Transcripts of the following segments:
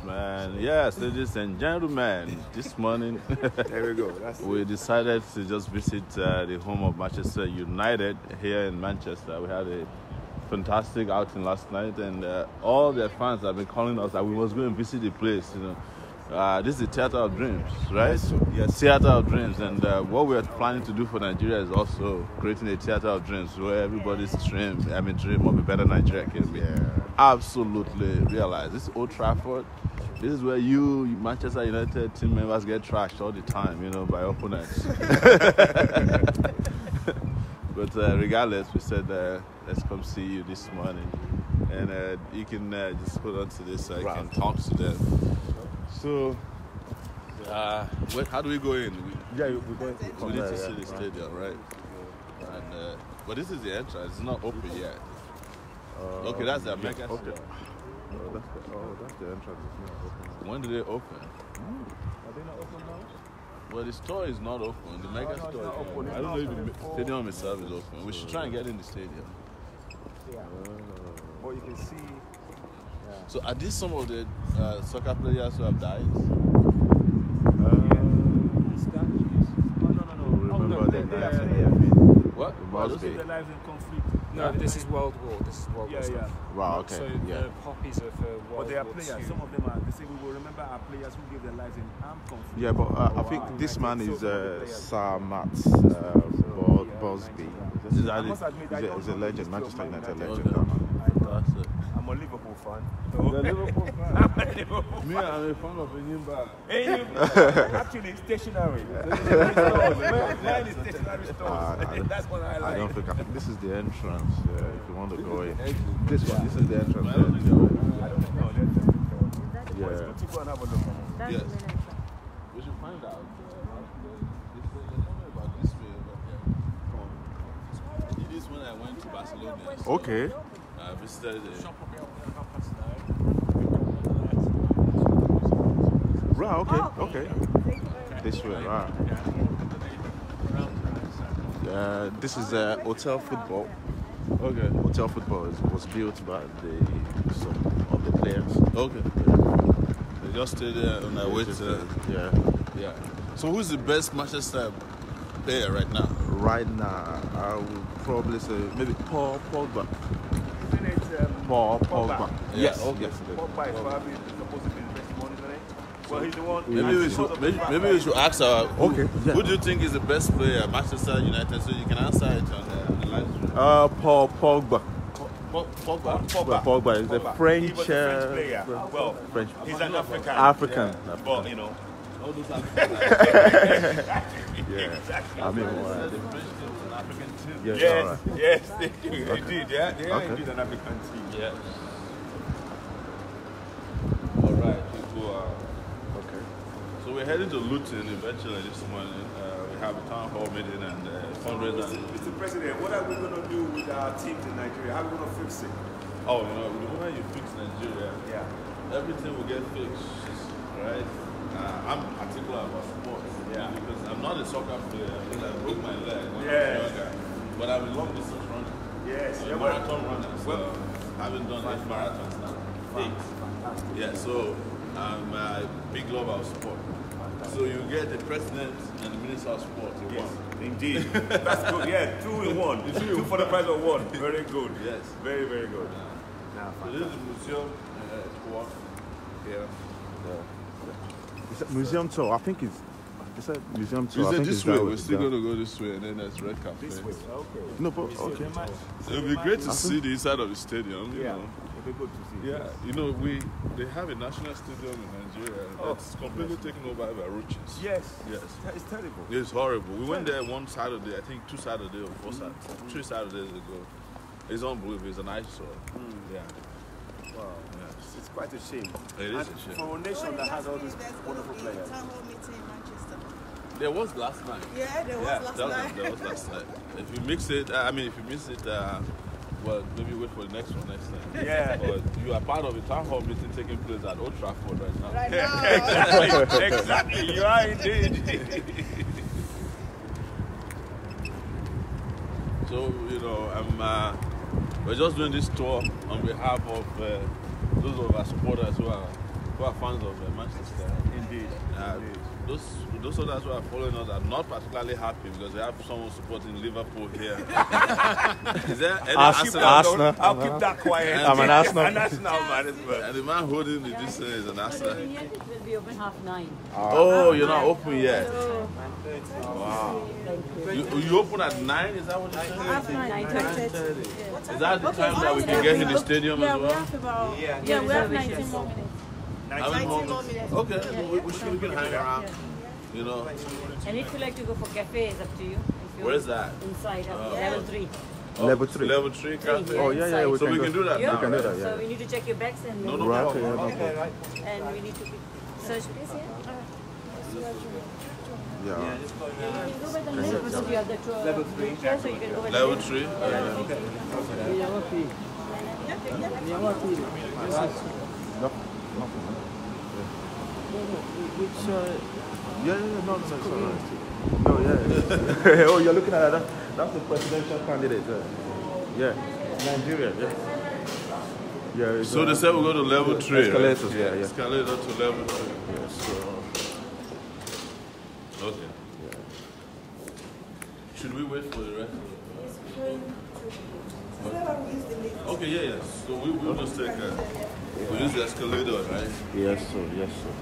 Yes, man. Yes, ladies and gentlemen. This morning, there we go. We decided to just visit the home of Manchester United here in Manchester. We had a fantastic outing last night, and all their fans have been calling us that we must go and visit the place. You know, this is the Theatre of Dreams, right? Yes. Theatre of Dreams, and what we're planning to do for Nigeria is also creating a Theatre of Dreams where everybody's dream of a better Nigeria can be absolutely realized. This is Old Trafford. This is where you Manchester United team members get trashed all the time, you know, by opponents. But regardless, we said let's come see you this morning, and you can just hold on to this so I can talk to them. So, how do we go in? We're going to we need to see the stadium, right? And but this is the entrance. It's not open yet. Okay, that's the mega store. Okay. That's the entrance. It's not open. When do they open? Are they not open now? Well, the store is not open. The mega store is not open. I don't know if the stadium itself is open. We should try and get in the stadium. Yeah. But you can see. So are these some of the soccer players who have died? No. Remember the what? Those are the lives in conflict. No, this is World War. This is World War stuff. Wow, okay. So the poppies are for World War But they are players. II. Some of them are. They say we will remember our players who gave their lives in armed conflict. Yeah, but I think this man is Sir Matt Bosby. He's a legend, Manchester United legend. I'm a Liverpool fan. You're a Liverpool fan? Me, I'm a fan of Enyimba. Actually, stationary. Mine is stationary stores. That's what I like. I think this is the entrance. If you want to go in, this is the entrance. I don't know. Yeah. Let's go and have a look. Yes. We should find out. About this way over here. I did this when I went to Barcelona. Okay. I visited the shop. Right, okay. This way, right. This is hotel football. Okay. Hotel football was built by some of the players. Okay. They just stay there on their way to. Yeah. So who's the best Manchester player right now? Right now, I would probably say maybe Paul Pogba. Isn't it Paul Pogba. Yes. Pogba is probably supposed to be the best one, isn't it? Well, he's the one. Maybe we should ask our. Who do you think is the best player at Manchester United? So you can answer it on the live stream. Paul Pogba. Pogba is a French. He was a French player. Well, French. He's an African. But you know. All those Africans. Exactly. I mean, the French team is an African team. Yes, they did. Yeah, they are indeed an African team. Yeah. All right, people. Okay. So we're heading to Luton eventually this morning. We have a town hall meeting and fundraiser. Mr. President, what are we going to do with our teams in Nigeria? How are we going to fix it? Oh, you know, the moment you fix Nigeria, everything will get fixed, right? I'm particular about sports, because I'm not a soccer player. Because I broke my leg when I was younger, but I'm a long distance runner. Yes, I'm a marathon runner. So I haven't done 8 marathons now. 8. Yeah, so I'm a big lover of sport. So you get the president and the minister of sport in one. Indeed. That's good. Yeah, 2 in 1. 2 for the price of 1. Very good. Yes. Very, very good. So this is the museum here. It's a museum tour. I think it's a museum tour. Is it this way? We're still going to go this way, and then there's Red Cafe. This way. Okay. No, but okay. So it'll be great to see the inside of the stadium. You know. It'll be good to see. Yeah, you know, they have a national stadium in Nigeria that's completely taken over by roaches. Yes. It's terrible. It's horrible. We went there one Saturday, I think 2 Saturdays or 3 Saturdays ago. It's unbelievable. It's an eyesore. Yeah. Wow. Yes. It's quite a shame. It is a shame. For a nation that has all these wonderful players. There was last night. Yeah, there was last night. There was last night. If you mix it, if you miss it, well, maybe wait for the next one next time. Yeah. But you are part of a town hall meeting taking place at Old Trafford right now. Right now. Exactly. You are indeed. So, you know, we're just doing this tour on behalf of those of our supporters who who are fans of Manchester. Indeed. Those others who are following us are not particularly happy because they have someone supporting Liverpool here. Is there any Arsenal? I'll keep that quiet. I'm an Arsenal. An Arsenal man as well. And the man holding the this is an Arsenal. It will be open 9:30. Oh, you're not open yet. So, Wow. thank you. You open at 9? Is that what you said? 9:30. Is that the time that we can get in the stadium as We well? have about Yeah, we have reservations. 19 more minutes. 19 more minutes. Okay, we can hang around. You know, And if you like to go for cafe, it's up to you. If you where is that? Inside level 3. Level 3. Level 3 cafe. Oh, yeah, yeah. So we can do that Yeah. now. We can do right? that, yeah. So we need to check your bags and No, no Right, problem. okay, no Okay, problem. right. and we need to search place here. Yeah. You can go by the name because you have the level 3. So you can go by the Level name. 3. Yeah, no, it's all right. No, yeah. Oh, you're looking at that. That's the presidential candidate. Yeah. Nigeria, yeah. Yeah. So they said we go to level 3. Escalators, right? yeah. Escalator to level 3. Yeah, so, Okay. Should we wait for the rest of Okay, yeah. So we'll just take we use the escalator, right? yes, sir. Yes, sir.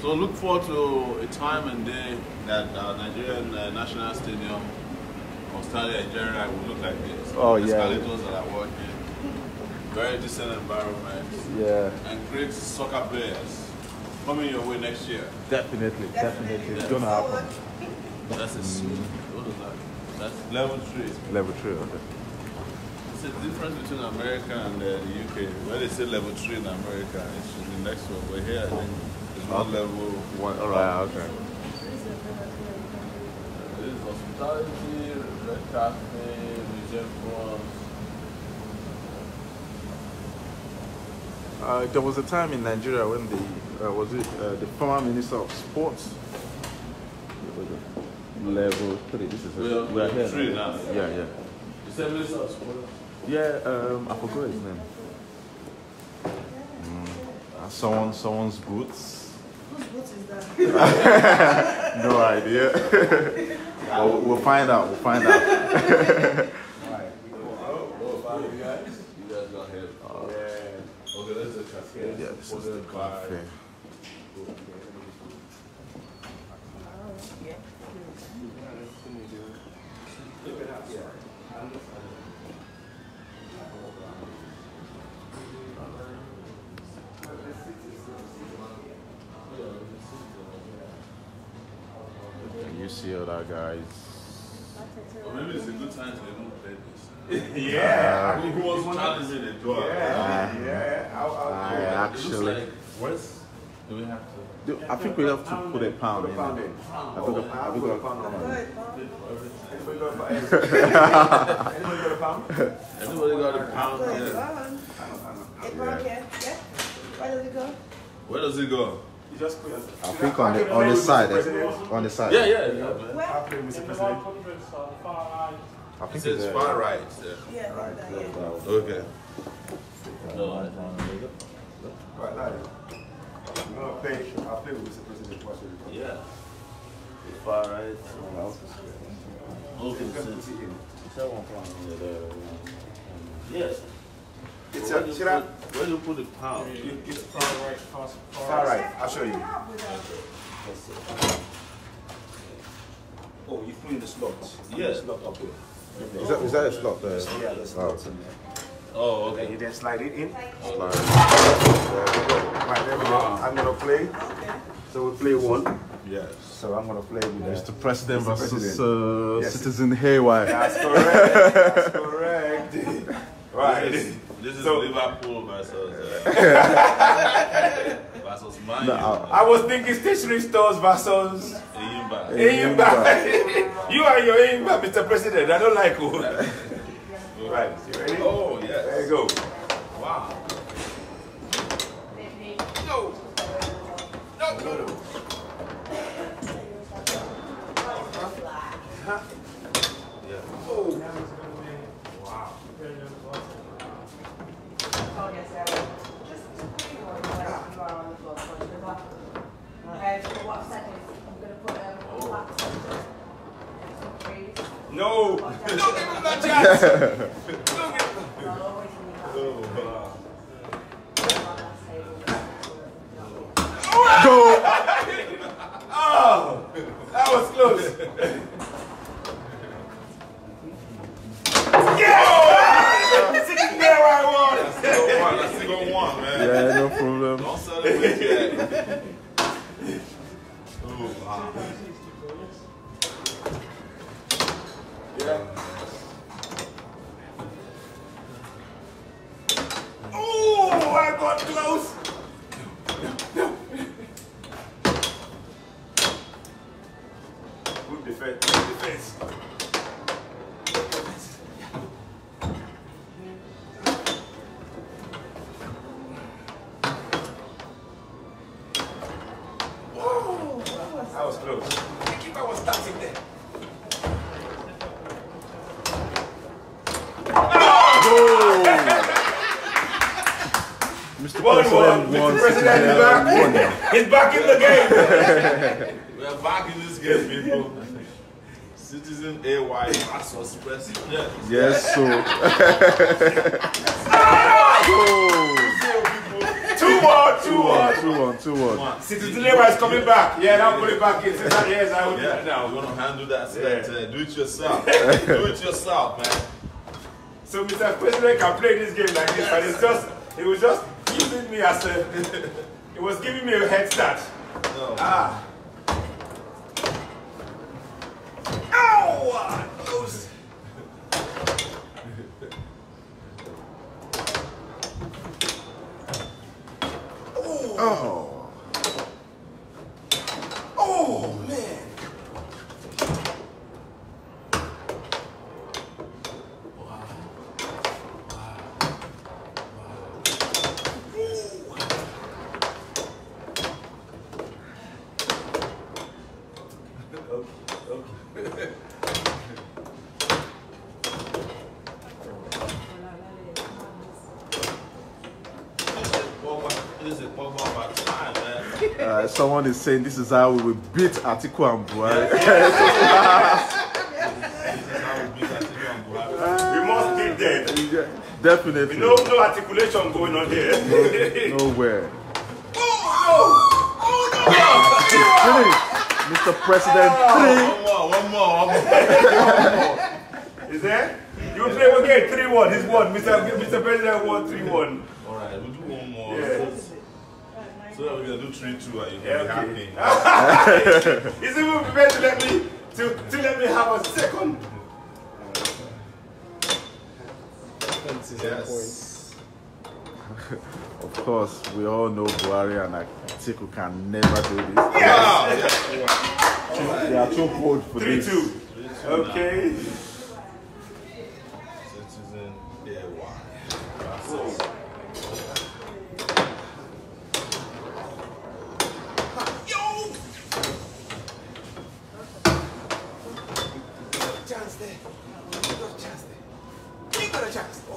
So look forward to a time and day that Nigerian National Stadium or Stadium in general will look like this. Oh, yeah. Escalators that are working, very decent environment, Yeah. and great soccer players coming your way next year. Definitely. It's gonna happen. That's a what is that? That's level 3. Level 3, okay. It's a difference between America and the UK. When they say level 3 in America, it's the next one. But here, I think it's one level. Alright, okay. This is hospitality, red cafe, museum front. There was a time in Nigeria when the former minister of sports, level 3. This is We are here 3 now. Yeah. You said minister of sports? Yeah, I forgot his name. Someone's boots. Whose boots is that? No idea. We'll find out. You guys got help. Okay, this is the cafe. Yeah, this is the cafe. You see other guys. Or maybe it's a good time to even play this. Yeah. Who wants challenging it? Go on. I actually. Do we have to? I think we have to put a pound in. I think Anybody got a pound? Everybody got a pound here. Where does it go? Where does it go? You just put I think on the side. On the side. Yeah. I'll play Mr. President. I think It says far right. Yeah, like that, yeah. Okay. Right now, I'll play with Mr. President. Watch it. Yeah. Far right. Okay. Yes. It's Where a, do should I? where do you put the pound? It's far right. I'll show you. Oh, you put in the slot. Yes. Slot up here. Is that a slot there? Yeah, the slot's in there. Oh, Okay, okay. you then slide it in. Slide. Right, there we go. I'm gonna play. So we play one. Yes. So I'm gonna play with Mr. President Mr. versus President. Yes. Citizen Haywire. That's correct. That's correct. Right. This is So- Liverpool versus Man U. No, I was thinking stationery stores versus Eyimba. Eyimba. You are your Eyimba, Mr. President. I don't like who. Right. You ready? Oh, yes. There you go. Wow. a chance. Go! Oh, that was close. Yeah! This is there I want. That's single one, man. Yeah, no problem. Don't celebrate yet. Oh, wow. Yeah. Oh, I got close. Good defense. Good defense. Whoa, that was close. The keeper was starting there. Mr. President wants is back. He's back in the game. We are back in this game, people. Citizen AY versus President. Yes, so. 2-1. Citizen AY is coming back. Yeah, now put it back in. Yes, I will do that now. We're going to handle that. Do it yourself. Do it yourself, man. So Mr. President can play this game like this, but it was just using me as a, it was giving me a head start. No. Ah. Ow! Close. Oh. Oh, man. Someone is saying this is how we will beat Atiku and Buhari. We must beat them. Definitely. No articulation going on here. Nowhere. Oh no! Finish. Mr. President, 3. One more. Is there? You play again, 3-1. This one, Mr. President won 3-1. Alright, we'll do one more. Yeah. So that we're gonna do 3-2 and you can be happy. He's even prepared to let me have a second. Yes. Of course, we all know Buhari and Atiku can never do this. Yes. They are too bold for 3-2. this. Okay. Citizen Chance there. You got a chance there. You got a chance. Oh.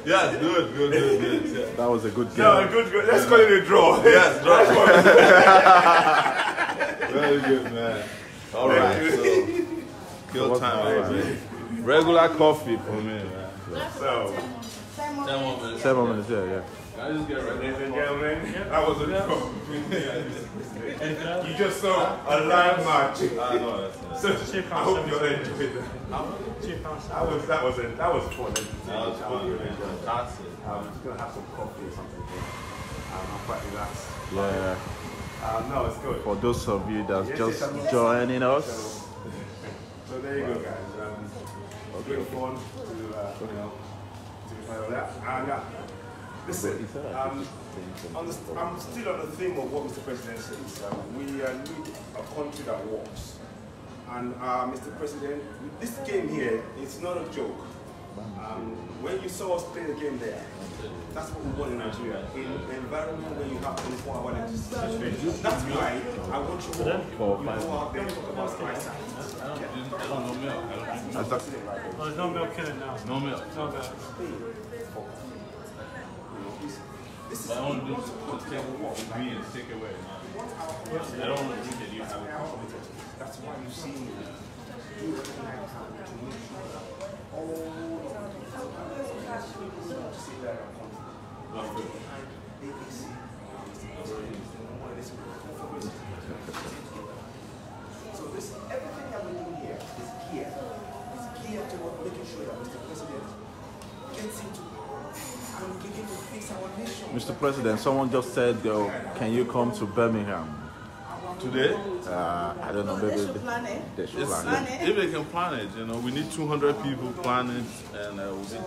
Yes, good. Yeah. That was a good game. No, good. Let's call it a draw. Yes, draw. Very good, man. All right, so kill time, man. Regular coffee for me, man. So, 7 minutes, yeah. Can I just get ready? ladies and gentlemen, that was a draw. You just saw a live match. I know that's So, I hope you all enjoyed that. That was fun. That was fun, man. Fantastic. I'm just going to have some coffee or something. I'm quite relaxed. Yeah. No, it's good. For those of you that's just joining us. So there you go, guys. Good fun to follow that. And listen, I'm still on the theme of what Mr. President says. We need a country that works. And Mr. President, this game here, it's not a joke. When you saw us play the game there, that's what we want in Nigeria. In an environment where you have 24-hour electricity. That's why I want you all to go out there and talk about the right side. No milk. There's no milk in it now. No milk. No milk. This is I want to what take away. I don't want to drink it. You have it. That's why you see me. You recognize how to make sure that all of the see that are comfortable. ABC. So this, everything that we do here is geared. It's geared toward making sure that Mr. President gets into and begin to fix our nation. Mr. President, someone just said, can you come to Birmingham? Today? I don't know, They maybe should plan it. they should plan it. If they can plan it, we need 200 people plan it, and we'll be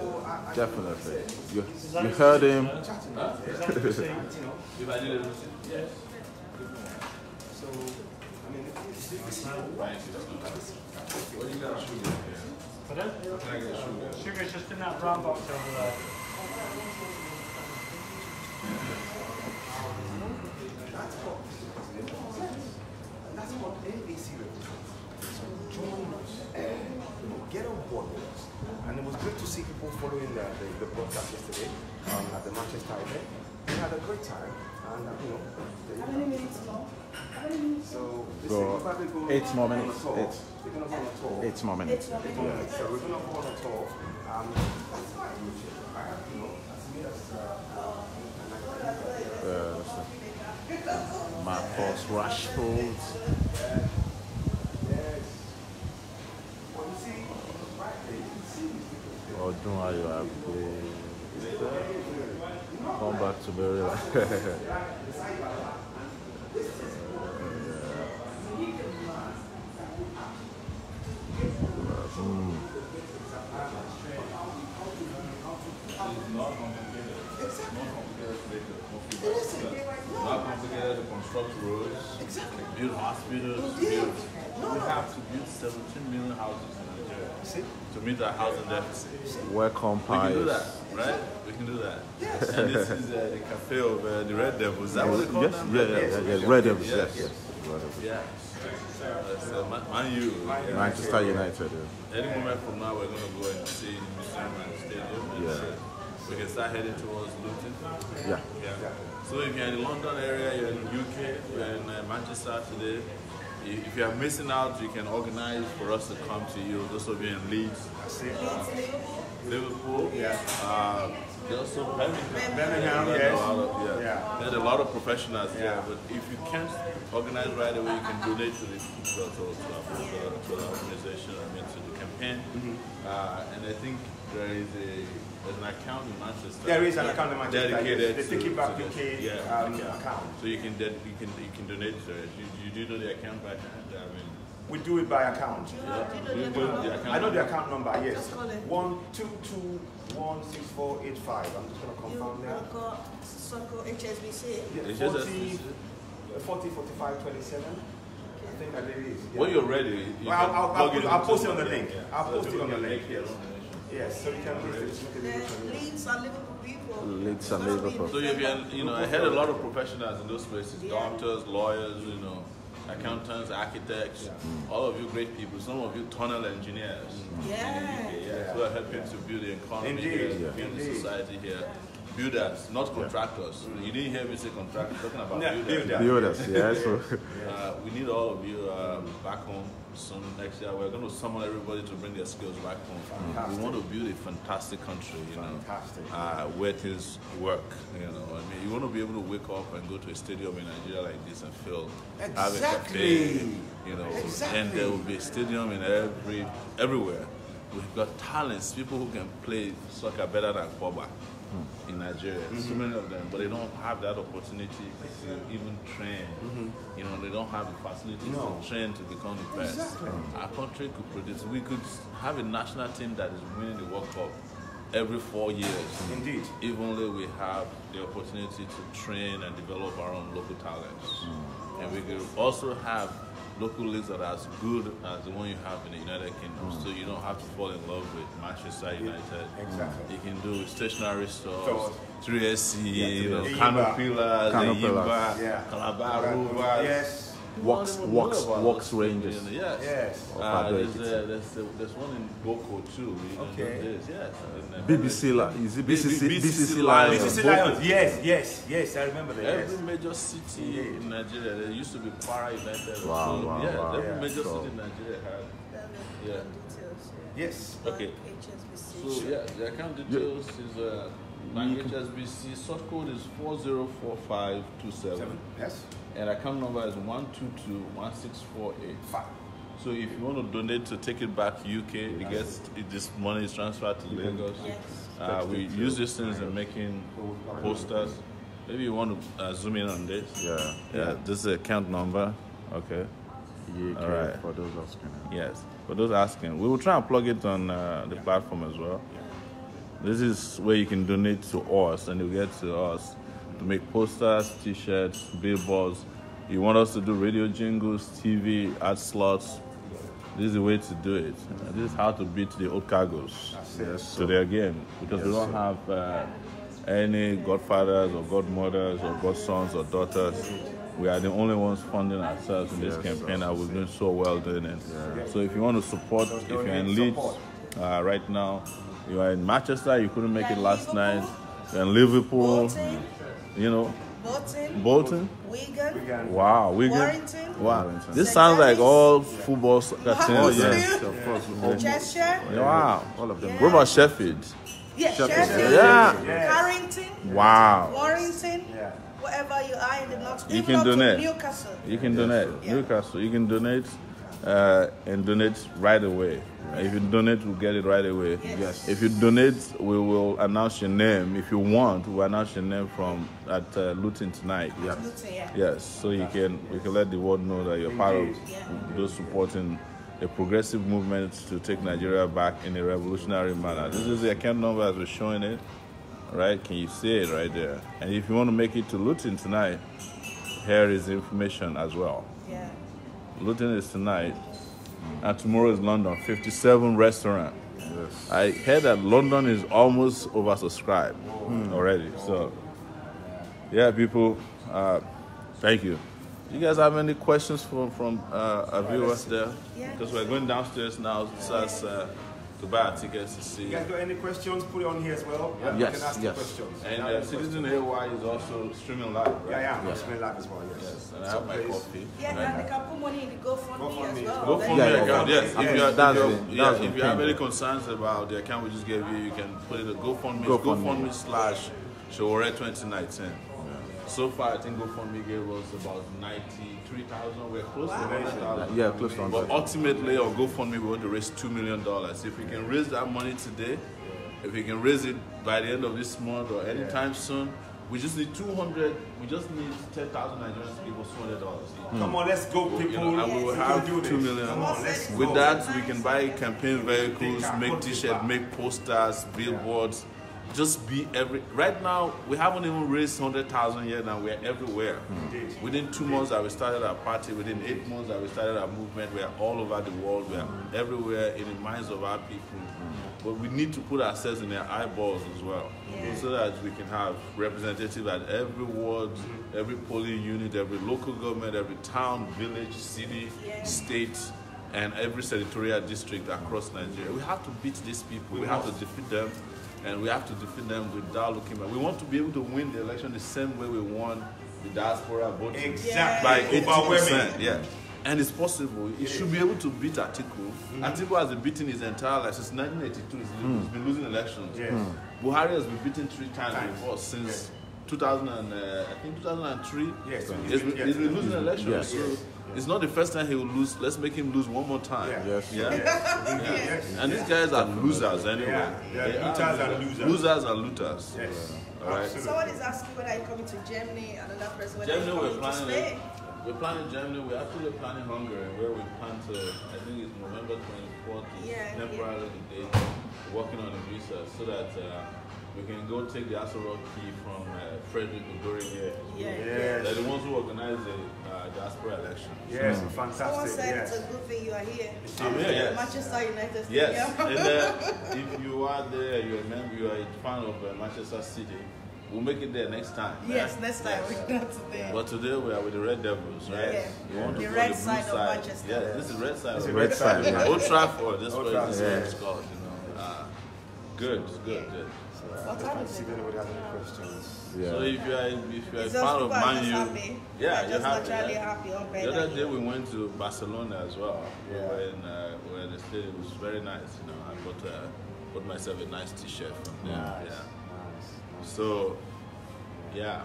Definitely. You heard him. If I did it, yes. So, I mean, this is What do you got sugar here? Pardon? Can I get sugar? Sugar's just in that brown box over there. that's what ABC represents. So join us, get on board with us. And it was great to see people following the broadcast yesterday at the Manchester event. We had a great time, and How many minutes more? How many minutes? so this Go will probably go 8 more on a minutes. tour. 8. We're going to go on a tour. 8 more minutes. 8 more minutes. So we're going to go on a tour. That's fine. I have, that's me as Marcus Rashford. Ọdún ayọ̀ àgbẹ̀. Come back to Berry. Not complicated to construct roads, build hospitals, we have to build 17 million houses in Nigeria to meet our housing deficit. Welcome We can do pies. that, right? We can do that. And this is the cafe of the Red Devils. Is that what they call Yes, them? yeah. Red Devils, yes. Yes. Red Devils. Yeah. So, Man U. Manchester United. Yeah. Any moment from now, we're going to go and see Museum and Stadium. And we can start heading towards Luton. Yeah. So if you're in the London area, you're in the UK, you're in Manchester today, if you are missing out, you can organize for us to come to you. Those of you in Leeds, Liverpool, also Birmingham, There's a lot of professionals here, but if you can't organize right away, you can donate to the organization, to the campaign. And I think there's an account in Manchester. There is an account in Manchester dedicated the TakeItBack UK account. So you can donate to it. You do know the account by hand? We do it by account. You do the account. I know the account number. Yes, Just call it. 122-16485. I'm just going to confirm that. Soko HSBC. Yeah, 404527. I think that it is. Yeah. When you're ready, I'll post it on the link. Yeah. I'll post So it on the people link. can make Yes. their own donation. Yes, so you can make it. The Leeds and Liverpool people. Leeds and Liverpool. So if I had a lot of professionals in those places, doctors, lawyers, accountants, architects, all of you great people, some of you tunnel engineers. Who are helping to build the economy here, build the society here. Builders, not contractors. You didn't hear me say contractors, talking about builders. Builders, yeah. So. We need all of you back home soon next year. We're going to summon everybody to bring their skills back home. We want to build a fantastic country, where things work. You want to be able to wake up and go to a stadium in Nigeria like this and feel have a cafe, and there will be a stadium in everywhere. We've got talents, people who can play soccer better than Boba in Nigeria. So many of them, but they don't have that opportunity to even train. They don't have the facilities to train to become the best. Our country could produce. We could have a national team that is winning the World Cup every 4 years. Indeed. If only we have the opportunity to train and develop our own local talents. And we could also have local leagues that are as good as the one you have in the United Kingdom. So you don't have to fall in love with Manchester United. Exactly. You can do stationery stores, 3SC, Yeah, Canopilas, Canopilas. Calabar Rovers. Yes. Walks Rangers. Yes. Yes. There's one in Boko too. Okay. Yes. BBC is it BCC Lions? BCC Lions. Yes. I remember that. Every major city in Nigeria, there used to be Para United. Wow. Every major city in Nigeria had. Yeah. Yes. Okay. So the account details is Bank HSBC. Sort code is 404527. Yes. And account number is 1221648. So if you want to donate to Take It Back UK, this money is transferred to Lagos. Yes. We use these things in making posters. Maybe you want to zoom in on this. Yeah. This is the account number. Okay. All right. For those asking. Yes. For those asking, we will try and plug it on the platform as well. This is where you can donate to us, and you get to us to make posters, T-shirts, billboards. You want us to do radio jingles, TV, ad slots. This is the way to do it. This is how to beat the old cargos to their game, because we don't have any godfathers or godmothers or godsons or daughters. We are the only ones funding ourselves in this campaign, and we're doing so well doing it. So if you want to support, if you're in Leeds right now, you are in Manchester, you couldn't make it last night, you're in Liverpool, Bolton. Wigan. Wow, Wigan. Warrington. Wow, this sounds like all football soccer teams. Oh yes, of course. Cheshire. Wow, All of them. what about Sheffield? Sheffield. Yeah. Carrington. Wow. Warrington. Wherever you are in the north. You Even can up to donate. Newcastle. You can donate. Newcastle, you can donate and donate right away. If you donate, we'll get it right away. Yes. If you donate, we will announce your name. If you want, we'll announce your name at Luton tonight. Luton, Yes, so we can let the world know that you're part of those supporting a progressive movement to take Nigeria back in a revolutionary manner. This is the account number as we're showing it. Right? Can you see it right there? And if you want to make it to Luton tonight, here is the information as well. Yeah. Luton is tonight, and tomorrow is London. 57 restaurant. Yes. I heard that London is almost oversubscribed already. So, people, thank you. Do you guys have any questions from our viewers there? Yeah. Because we're going downstairs now to buy our tickets to see. You guys got any questions? Put it on here as well. Yes, You can ask the yes. questions. And Citizen AY is also streaming live, right? Yeah. I'm streaming live as well. Yes. And I have my coffee. Yeah, and they can put money in the GoFundMe as well. Go for Then- the account. Yes. If That's you have any concerns about the account we just gave you, you can put it at GoFundMe. GoFundMe/Sowore 2019. So far, I think GoFundMe gave us about 93,000. We're close to 100,000. Yeah, close to 100. But ultimately, on GoFundMe, we want to raise $2 million. If we can raise that money today, if we can raise it by the end of this month or anytime soon, we just need 200. We just need 10,000 Nigerians to give us $200. Come on, let's go, people. And we will have 2 million. Come on, let's With go. that, we can buy campaign vehicles, make T-shirts, make posters, billboards. Just be right now, we haven't even raised 100,000 yet, and we're everywhere. Within 2 months that we started our party, within 8 months that we started our movement, we're all over the world, we're everywhere in the minds of our people. But we need to put ourselves in their eyeballs as well, so that we can have representatives at every ward, every polling unit, every local government, every town, village, city, state, and every senatorial district across Nigeria. We have to beat these people. We have to defeat them. And we have to defeat them without looking back. We want to be able to win the election the same way we won the diaspora voting. Exactly. By 80%. Yeah. And it's possible. It should be able to beat Atiku. Atiku has been beating his entire life. Since 1982, he's been losing elections. Buhari has been beaten 3 times before since 2003. Yes. He's been losing elections. So it's not the first time he will lose. Let's make him lose one more time. And these guys are losers anyway. Looters and losers. Losers and looters. Yes. All right. Someone is asking whether you're coming to Germany, and another person whether Germany, you're we're coming to planning Spain. We're planning Germany. We're actually planning Hungary, where we plan to, I think it's November 24th, temporarily the date, working on a visa so that we can go take the Asoro key from Frederick Ogori here. They're the ones who organize the diaspora election. Yes, Someone fantastic. said it's a good thing you are here. I'm here, yes. Manchester United Stadium. Yes, and if you are there, you are a fan of Manchester City, We'll make it there next time. Yes, next time. We're not today. But today we are with the Red Devils, right? Yeah. We want to The go red the blue side of Manchester. Yeah, this is red side. It's of the red side, yeah. Old Trafford. This Old way Trafford, this yeah. is called. Good. What time is See it? if anybody has any questions. Yeah. So if you are a It's fan just of people are Man just U, happy. yeah, They're you're just happy. naturally Yeah. happy on The other day we went to Barcelona as well. We were in the stadium. It was very nice. I bought myself a nice T-shirt from there. Nice. Yeah. So, yeah.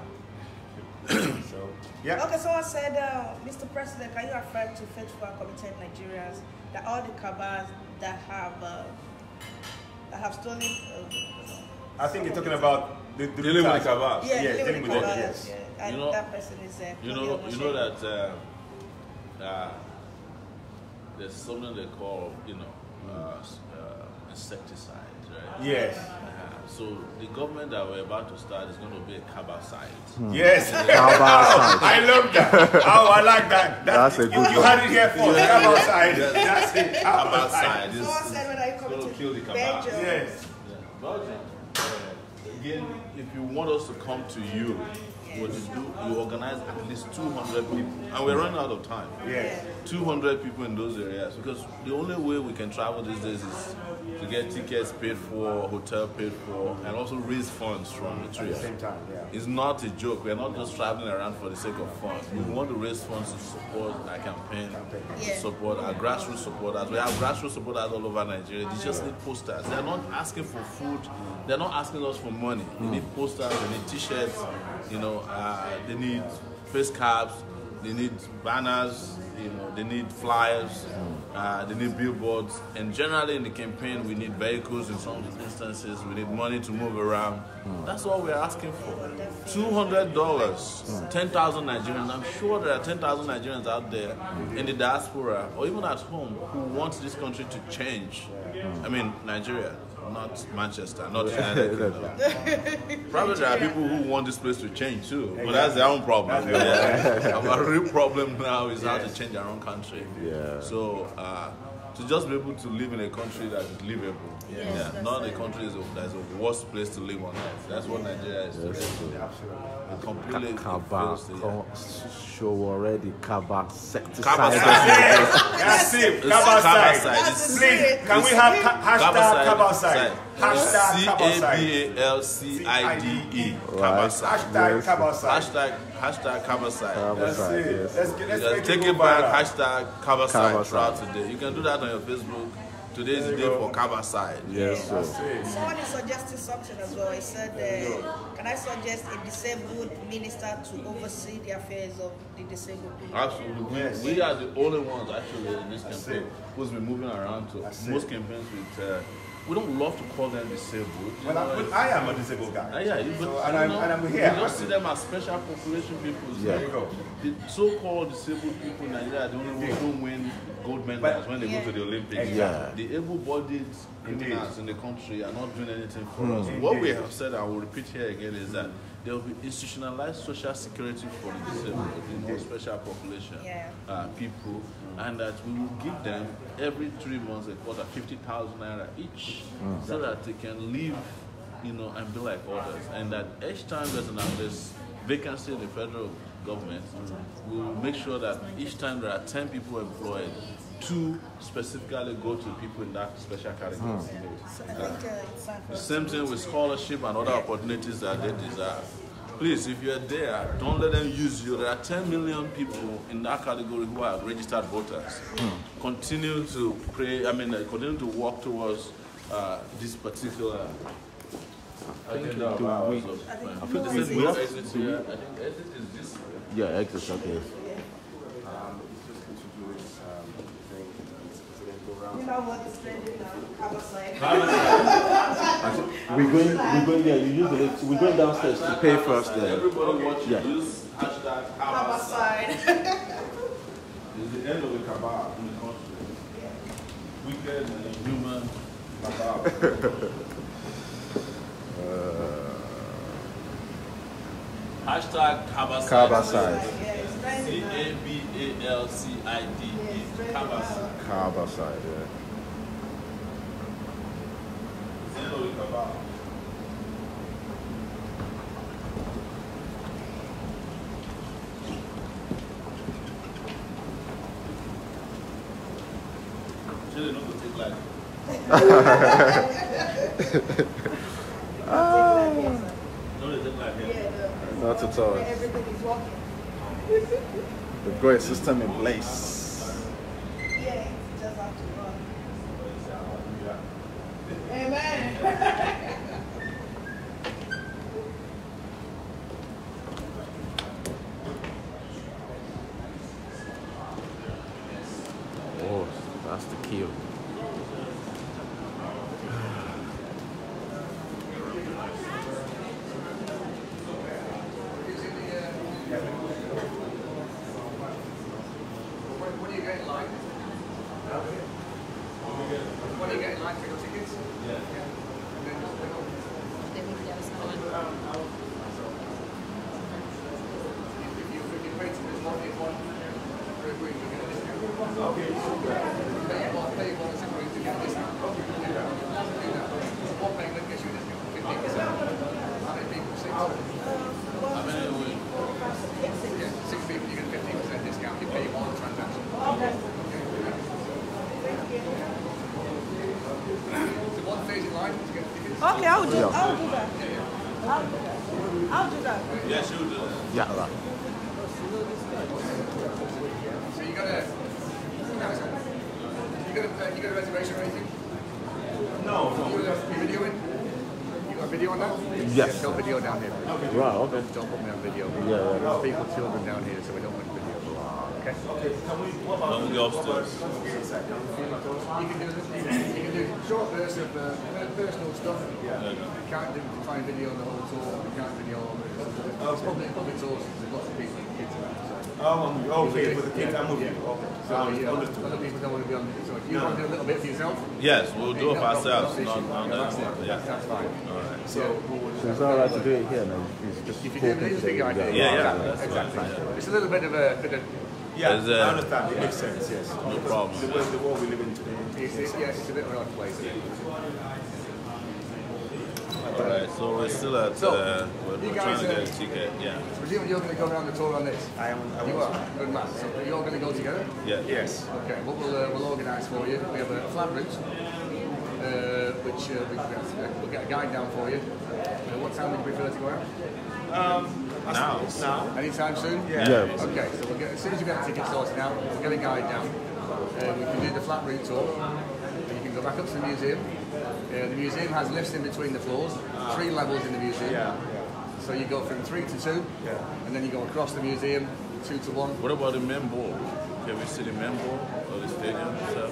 So, yeah. Okay, someone said, Mr. President, can you affirm to faithful and committed Nigerians that all the cabals that have stolen... I think you're talking about the Dealing with the cabal. Yeah, Yeah, dealing with cabals. yes. Yeah. And You know- that person is... You know that there's something they call, insecticides, right? Yes. So the government that we're about to start is going to be a cabal-side. Yes. Cabal I love that. Oh, I like that. That's a good You one. had it here for Cabal side. That's it. Cabal side. Cabal-side. Someone said when I come going to to kill the cabal. Belgium. Yes. Belgium. Again, if you want us to come to you, what you do, you organize at least 200 people. And we're running out of time. Yes. 200 people in those areas, because the only way we can travel these days is to get tickets paid for, hotel paid for, and also raise funds from the At trip. the same time, yeah. It's not a joke. We're not just traveling around for the sake of fun. We want to raise funds to support our campaign, Yeah. to support our grassroots supporters. We have grassroots supporters all over Nigeria. They just need posters. They're not asking for food. They're not asking us for money. They need posters. They need T-shirts. They need face caps. They need banners. They need flyers. They need billboards. And generally in the campaign, we need vehicles. In some instances, we need money to move around. That's all we're asking for. $200, 10,000 Nigerians. I'm sure there are 10,000 Nigerians out there in the diaspora or even at home who want this country to change. I mean, Nigeria, not Manchester, not United Kingdom. Probably there are people who want this place to change too, but that's their own problem. Our real problem now is how to change our own country. Yeah. So to just be able to live in a country that is livable, not a country that's a worst place to live on earth. That's what Nigeria is today. It completely Cabal, fails to- Sowore, the cabal secticide. That's it. Cabal side. That's Please, it. can we have hashtag Cabal side. side? Hashtag Cabal side. CABALCIDE. Right. Hashtag Cabal side. Hashtag Cabal side. That's Cabal, it. yes. Let's Just make take it it back, viral. hashtag Cabal side Cabal throughout side. today. You can do that on your Facebook. Today is the day for Cabal side. Yes, sir. That's it. Someone is suggesting something as well. He said, can I suggest a disabled minister to oversee the affairs of the disabled people? Absolutely. Yes. We are the only ones actually in this campaign it. who's been moving around to That's most it. campaigns with. We don't love to call them disabled. You Well, know, I am a disabled guy. yeah, So, and I'm here. We just see them as special population people. So There you go. The so-called disabled people in Nigeria are the only ones who win gold medals when they go to the Olympics. Yeah. The able-bodied criminals in the country are not doing anything for us. What we have said, I will repeat here again, is that there will be institutionalized social security for the disabled, special population people, and that we will give them every 3 months a quarter 50,000 naira each, so that they can live, and be like others, and that each time there's vacancy in the federal government, we will make sure that each time there are 10 people employed, 2 specifically go to people in that special category. So I think it's time for The same thing with scholarship and other opportunities that they deserve. Please, if you're there, don't let them use you. There are 10 million people in that category who are registered voters. Continue to continue to work towards this particular agenda of ours. I think the same way exit here. I think exit is this. Yeah, exit, okay. You know what is trending now? Cabal side. We're going there. You use the lift. We're going downstairs to pay first there. Everybody watching, Yeah. use hashtag Cabal Cabal. side. It's the end of the cabal in the country. Wicked and inhuman cabal. Hashtag Cabal side. Cabal side. Yeah, it's trending now. CABALCIDE. Cabal side. Cabal side, yeah. It's the end of the cabal. Not at all. Everything is working. We've got a system in place. Yeah, just have to run. Amen. Oh, that's the key. What are you getting like? What are you getting like for your tickets? Yeah. If you pay to this one, it's one for a green, you get a discount. Okay. Pay one as a green to get a discount. One payment gets you a discount, 15%. How many people? 6? Yeah, 6 people, you get a 15% discount. You pay one transaction. Okay. So one phase in line to get the tickets. Okay, I'll do that. I'll do that. Yeah, she'll do that. Yeah, right. So you got a reservation or anything? No. You videoing? You got a video on that? Yes. Don't video down here. Right, okay. Don't put me on video. Yeah. There's people, children down here, so we don't want video. Okay. Can we, what about Don't go upstairs. You can do short bursts of personal stuff. Yeah. You can't do try and video on the whole tour. You can't video on it's public tours. There's lots of people and kids around. okay, with the kids, I'm with you. Okay. So other people don't want to be on. So if you want to do a little bit for yourself. Yes, we'll do it for ourselves. That's fine. So it's all right to do it here now. It's just If you do it, it's a big idea. Yeah. Exactly. It's a little bit of a Yeah, Is, I understand. It makes sense, yes. No problem. The world we live in today. it's a bit of an odd place. Alright, so we're still at, we're you trying guys, to get a ticket, yeah. Presumably you're going to go around the tour on this. I You are. Good man. So you're all going to go together. Yeah. Yes. Okay. What we'll organise for you. We have a flat route, which we'll get a guide down for you. What time would you prefer to go out? Now. Anytime soon? Yeah. Okay, so we'll get, as soon as you get the ticket sorted out, we'll get a guide down. We can do the flat route tour. You can go back up to the museum. The museum has lifts in between the floors, 3 levels in the museum. So you go from 3 to 2, and then you go across the museum, 2 to 1. What about the main board? Can we see the main board of the stadium itself?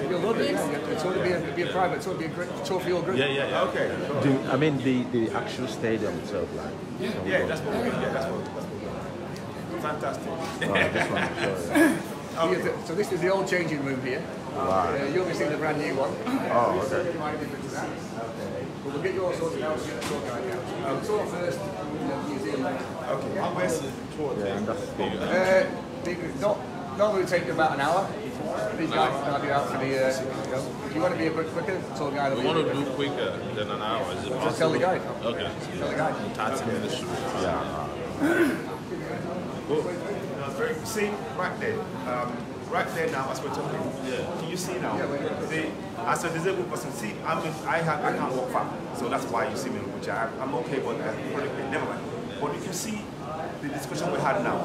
You'll love it. It's going to be a private tour, it'll be a great tour for your group. Yeah. Okay. I mean the actual stadium itself, like. Yeah, that's what we mean. Yeah, that's what fantastic. I just want to show you. So this is the old changing room here. You'll be seeing the brand new one. Oh, okay. Quite different to that. But we'll get you all sorted out. We'll get the tour guide out. The tour first, the museum later. Okay. How best is the tour? Yeah, and that's good. Normally take about an hour. These guys can have you out for the. If you want to be a bit quicker, the tour guide will We be. want to do quicker than an hour. Is it possible? Just tell the guide. Okay. Tell the guide. 30 minutes should be fine. Yeah. See, right there. Right there now, as we're talking. Yeah. Can you see now? As a disabled person, see, I can't walk far, so that's why you see me in a wheelchair. I'm okay, but never mind. But you can see the discussion we had now.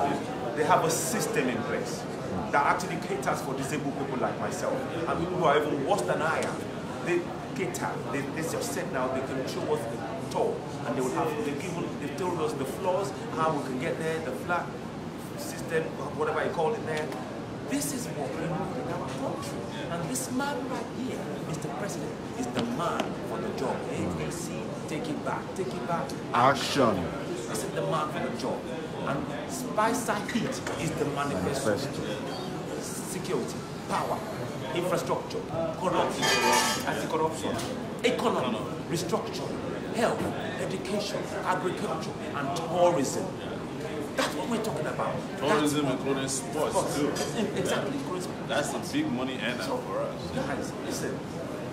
They have a system in place that actually caters for disabled people like myself and people who are even worse than I am. They cater. They just said now they can show us the tour, and they will have. They told us the floors, how we can get there, the flat system, whatever you call it there. This is what we need in our country. And this man right here, Mr. President, is the man for the job. AKC, take it back, Action. This is the man for the job. And Spicer Heat is the manifesto. Security, power, infrastructure, corruption, anti-corruption, economy, restructure, health, education, agriculture, and tourism. That's what we're talking about. Tourism, including sports too. Exactly. That's a big money earner for us. Guys, listen,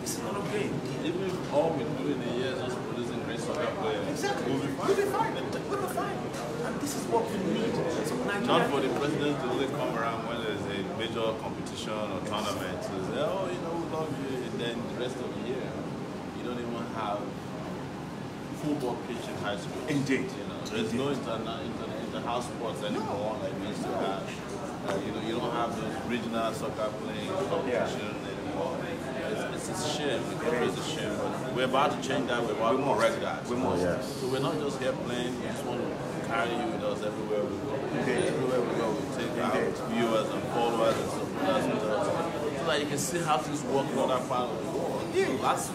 this is not a game. Even if all we do in a year is just producing great soccer players, Exactly. we'll be fine. We'll be fine. And this is what we need. So Not for the president to only come around when there's a major competition or tournament to say, oh, we love you, and then the rest football pitch in high school. Indeed. You know, there's no inter-house sports anymore like we used to have. You know, you don't have those regional soccer playing competition anymore. It's a shame. It's a shame. But we're about to change that. We're about to correct that. We must. So we're not just here playing. We just want to carry you with us everywhere we go. Everywhere we go, we take our viewers and followers and supporters with us, so that you can see how things work in other parts of the world. Last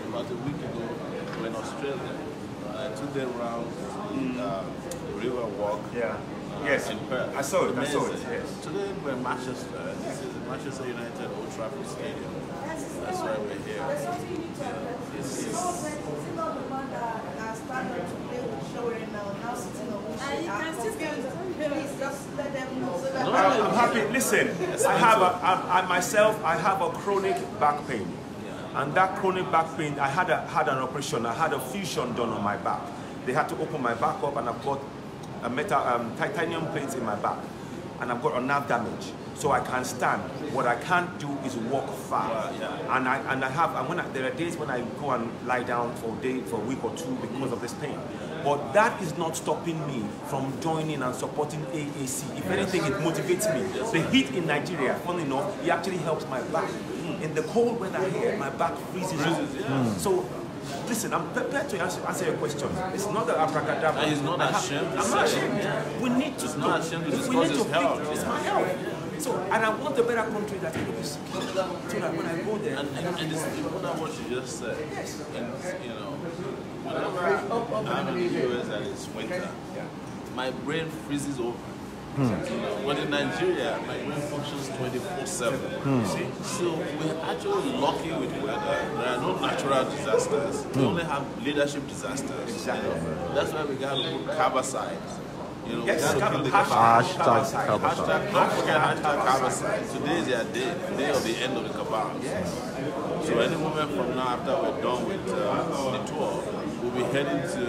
about a week ago, we were in Australia. 2-day round, river walk. Yes, in Perth. I saw it. Amazing. Yes. Today we're in Manchester. This is Manchester United Old Trafford Stadium. That's why we're here. I'm happy. Listen, I have a chronic back pain. And that chronic back pain, I had an operation. I had a fusion done on my back. They had to open my back up, and I've got a titanium plates in my back, and I've got a nerve damage. So I can't stand. What I can't do is walk far. There are days when I go and lie down for a week or two because of this pain. But that is not stopping me from joining and supporting AAC. If anything, it motivates me. The heat in Nigeria, funny enough, it actually helps my back. In the cold weather here, my back freezes. So, listen, I'm prepared to answer your question. It's not that abracadabra. He's not ashamed. I'm not ashamed. We need to. He's not ashamed to discuss his health. It's my health. So, and I want a better country that will be secure, so that when I go there, and it's important what you just said. Yes. And you know, whenever I'm in the US and it's winter, my brain freezes over. You know, but in Nigeria, my brain functions 24/7. So we're actually lucky with weather. There are no natural disasters. We only have leadership disasters. Exactly. You know? That's why we got to put carbicide. You know, yes, we got to build the Hashtag don't forget hashtag carbicide. Today is their day, the day of the end of the cabal. yes. So any moment from now, after we're done with the tour, we'll be heading to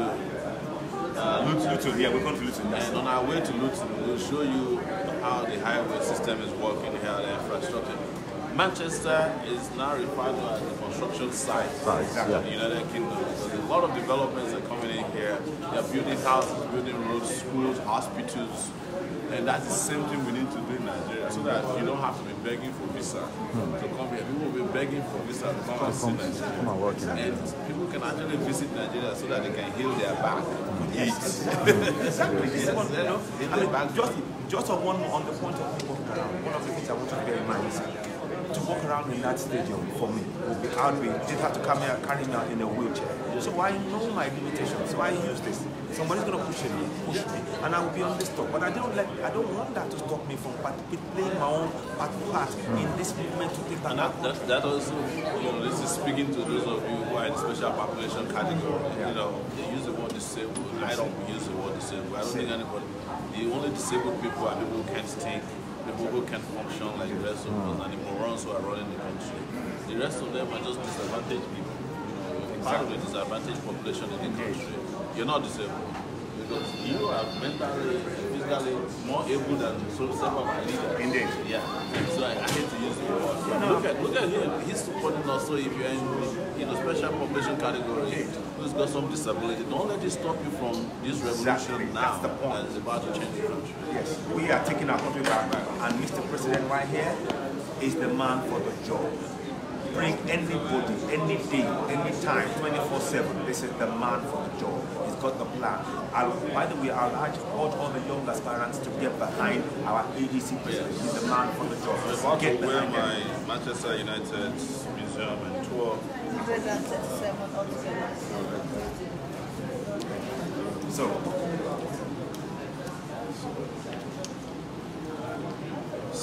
Luton. Yeah, we're going to Luton. and on our way to Luton, we'll show you how the highway system is working here, the infrastructure. Manchester is now referred to as the construction site of the United Kingdom. Because a lot of developments are coming in here. They're building houses, building roads, schools, hospitals. And that's the same thing we need to do in Nigeria, so that you don't have to be begging for visa to come here. People will be begging for visa to come and see Nigeria. And people can actually visit Nigeria so that they can heal their back. Exactly. Just on the point of people around, one of the things I want to bear in mind is to walk around in that stadium for me would be they'd have to carry me out in a wheelchair. So I know my limitations. So I use this. Somebody's gonna push me, and I will be on this top. But I don't want that to stop me from playing my own part in this movement to take that. And that also, you know, this is speaking to those of you who are in the special population category. You know, they use the word disabled. I don't use the word disabled. I don't think anybody. The only disabled people are people who can't think, people who can't function like the rest of us, and the morons who are running the country. The rest of them are just disadvantaged people. You know, part of the disadvantaged population in the country. You're not disabled because you are mentally, physically more able than some of our leaders. Indeed. Yeah. So I hate to use the word. Look at him. He's supporting also if you're in a special population category who's got some disability. Don't let it stop you from this revolution now. That's the point. That is about to change the country. Yes, we are taking our country back, and Mr. President right here is the man for the job. Bring anybody, any day, any time, 24/7. This is the man for the job. He's got the plan. By the way, I'll urge all the young aspirants to get behind our ADC president. He's the man for the job. I'm about to Get wear behind my him. Manchester United museum and tour. 137 altogether. So,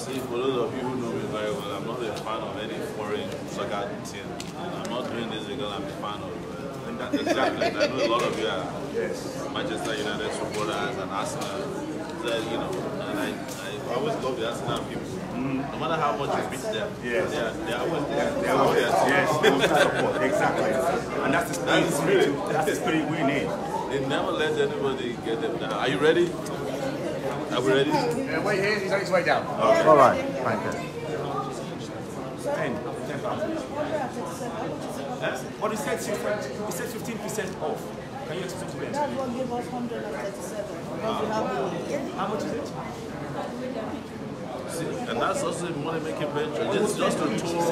See, for those of you who know me very well, I'm not a fan of any foreign soccer team. I'm not doing this because I'm a fan of that. Exactly. I know a lot of you are Manchester United supporters and Arsenal. So, you know, and I always love the Arsenal people. No matter how much you beat them, they're always there. they are always support. Exactly. And that's the spirit. That's the spirit we need. They never let anybody get them down. Are you ready? Are we ready? Wait here, he's on his way down. All right, thank you. 10,000. But he said 15% off. Can you explain to them? That's what gave us 137. Because we have How much is it? See, and that's also a money-making venture. Just a tour.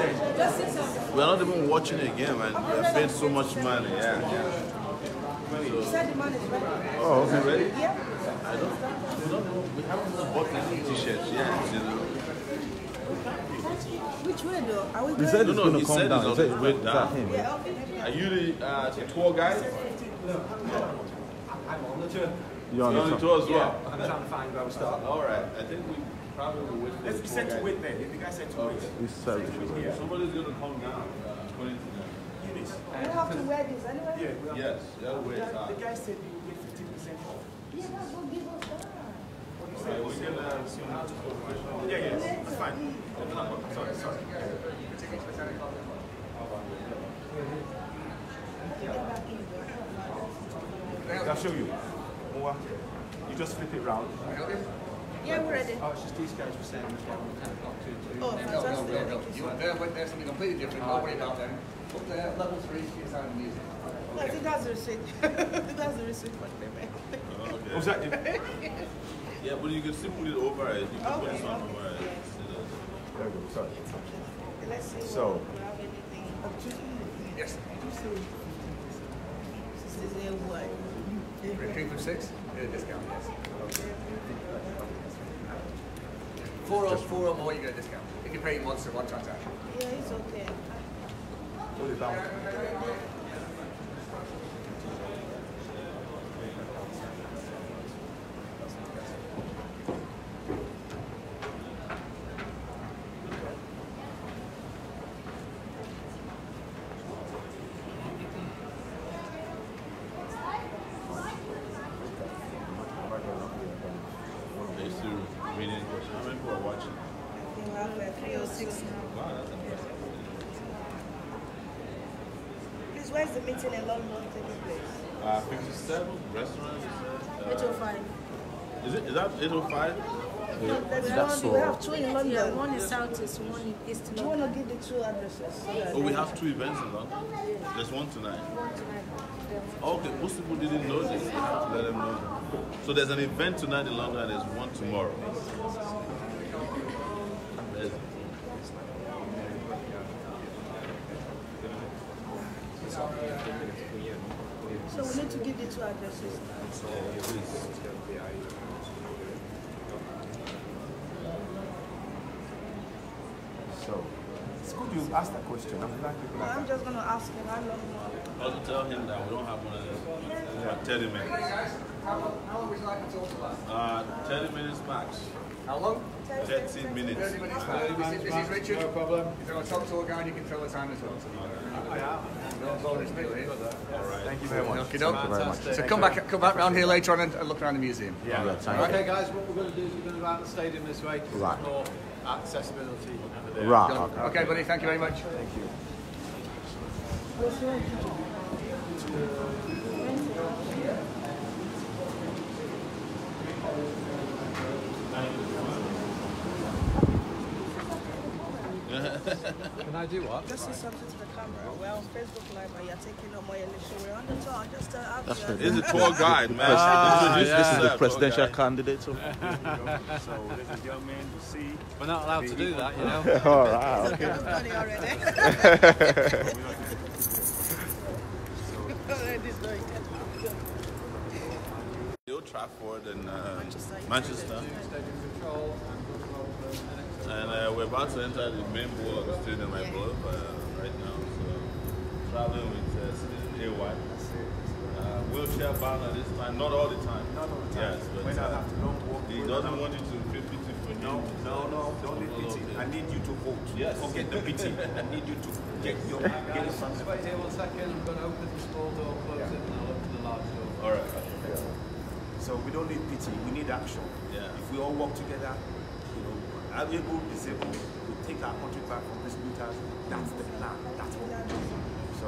We're not even watching it again, man. We've paid so much money. Yeah. You said the man is ready. Oh, okay. Ready? Yeah. We haven't even bought any t-shirts yet. You know? Which way though? Are we He going? said No, it's no, going he to come said down. it's He on said his way it's down. him. Yeah, okay. Are you the tour guide? I'm on the tour. You're on You're on the the top. tour as well? I'm trying to find where we start. All right. I think we probably will wait for Let's the be tour sent to guide. wait then. If the guy said to wait. He said it. Somebody's going to come down, according to them. Eunice. We have to wear this anyway? Yeah, we have Yes, they'll wait. The guy said you will get 15% off. Yeah, that's what gave us that. Yeah, that's fine. Sorry. I'll show you. Moa, you just flip it round. Yeah, we're ready. Oh, it's just these guys were saying we've got 10 o'clock to Oh, fantastic. Thank you You so went there, went there, something completely different. Don't worry about them. Up there, level 3, inside the museum. much. I think that's the receipt. That's the receipt for the payment. Okay. Was that Yeah, but you can still put it over it. You can put Okay, it on okay. over it. There we go, sorry. Let's see So- if we have anything. Yes. This is a what? 3 for 6, discount, yes. 4 or more, you get a discount. If you pay once for one transaction. Yeah, it's okay. Hold it down. They still reading. How many people are watching? We have 306 now. Wow, that's impressive. Please, where's the meeting in London taking place? 57 restaurant. 805. Is that 805? No, there's one. We have two in London. Yeah, one is southeast, one in east Do you London. want to give the two addresses? So that Oh, we have 2 events in London. There's one tonight. One tonight. Okay, most people didn't know this. You have to let them know. So there's an event tonight in London and there's one tomorrow. Amazing. So we need to give the two addresses. So, it's good you asked that question. I'm glad people No, like I'm just going to ask him how long more. Also tell him that we don't have one of those. About 30 minutes. How long would you like the tour to last? 30 minutes max. How long? 30 minutes. 30 minutes. This is Richard. No problem. If you're a top tour guide, you can tell the time as well. No bonus deal here. Thank you very much. Okay, so come back round here later on and look around the museum. Yeah. Okay, guys, what we're going to do is we're going to go out the stadium this way to Right. explore accessibility. Right. Okay, buddy, thank you very much. Can I do what? Just say something to the camera. We're on Facebook Live and you're taking Omoyele show. We're on the tour. Just That's have right. He's a tour guide, man. This is the presidential candidate. So. So, ladies and gentlemen, see. We're not allowed to do that, you know. All right. Okay. Money already. Already doing it. Old Trafford and Manchester. And we're about to enter the main bowl of the stadium, I believe, right now. So, traveling with Citizen AY. Wheelchair bound at this time, not all the time. Not all the time. Yes, but When I have to long walk, he doesn't want you to feel pity for him. No, don't need pity. I need you to vote. Yes. Forget the pity. I need you to get your Just wait here 1 second. I'm going to open the small door, close it, and I'll open the large door. All right. So we don't need pity. We need action. Yeah. If we all work together, able, disabled, we take our country back from these looters. That's the plan. That's what we do. So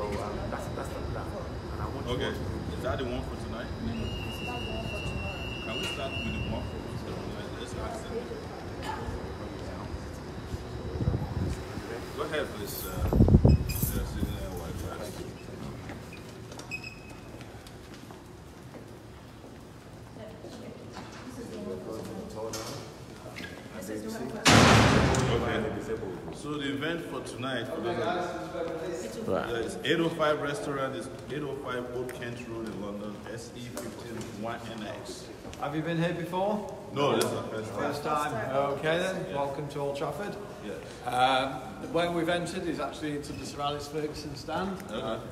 that's the plan. And I want you Okay. all to Is that the one for tonight? Can we start with the one for tonight? Let's ask them. Go ahead, please. So the event for tonight, for those Right. it's 805 restaurant, it's 805 Old Kent Road in London, SE151NX. Have you been here before? No, this is the first time. First time. Okay then. Welcome to Old Trafford. Yes. The way we've entered is actually into the Sir Alex Ferguson stand.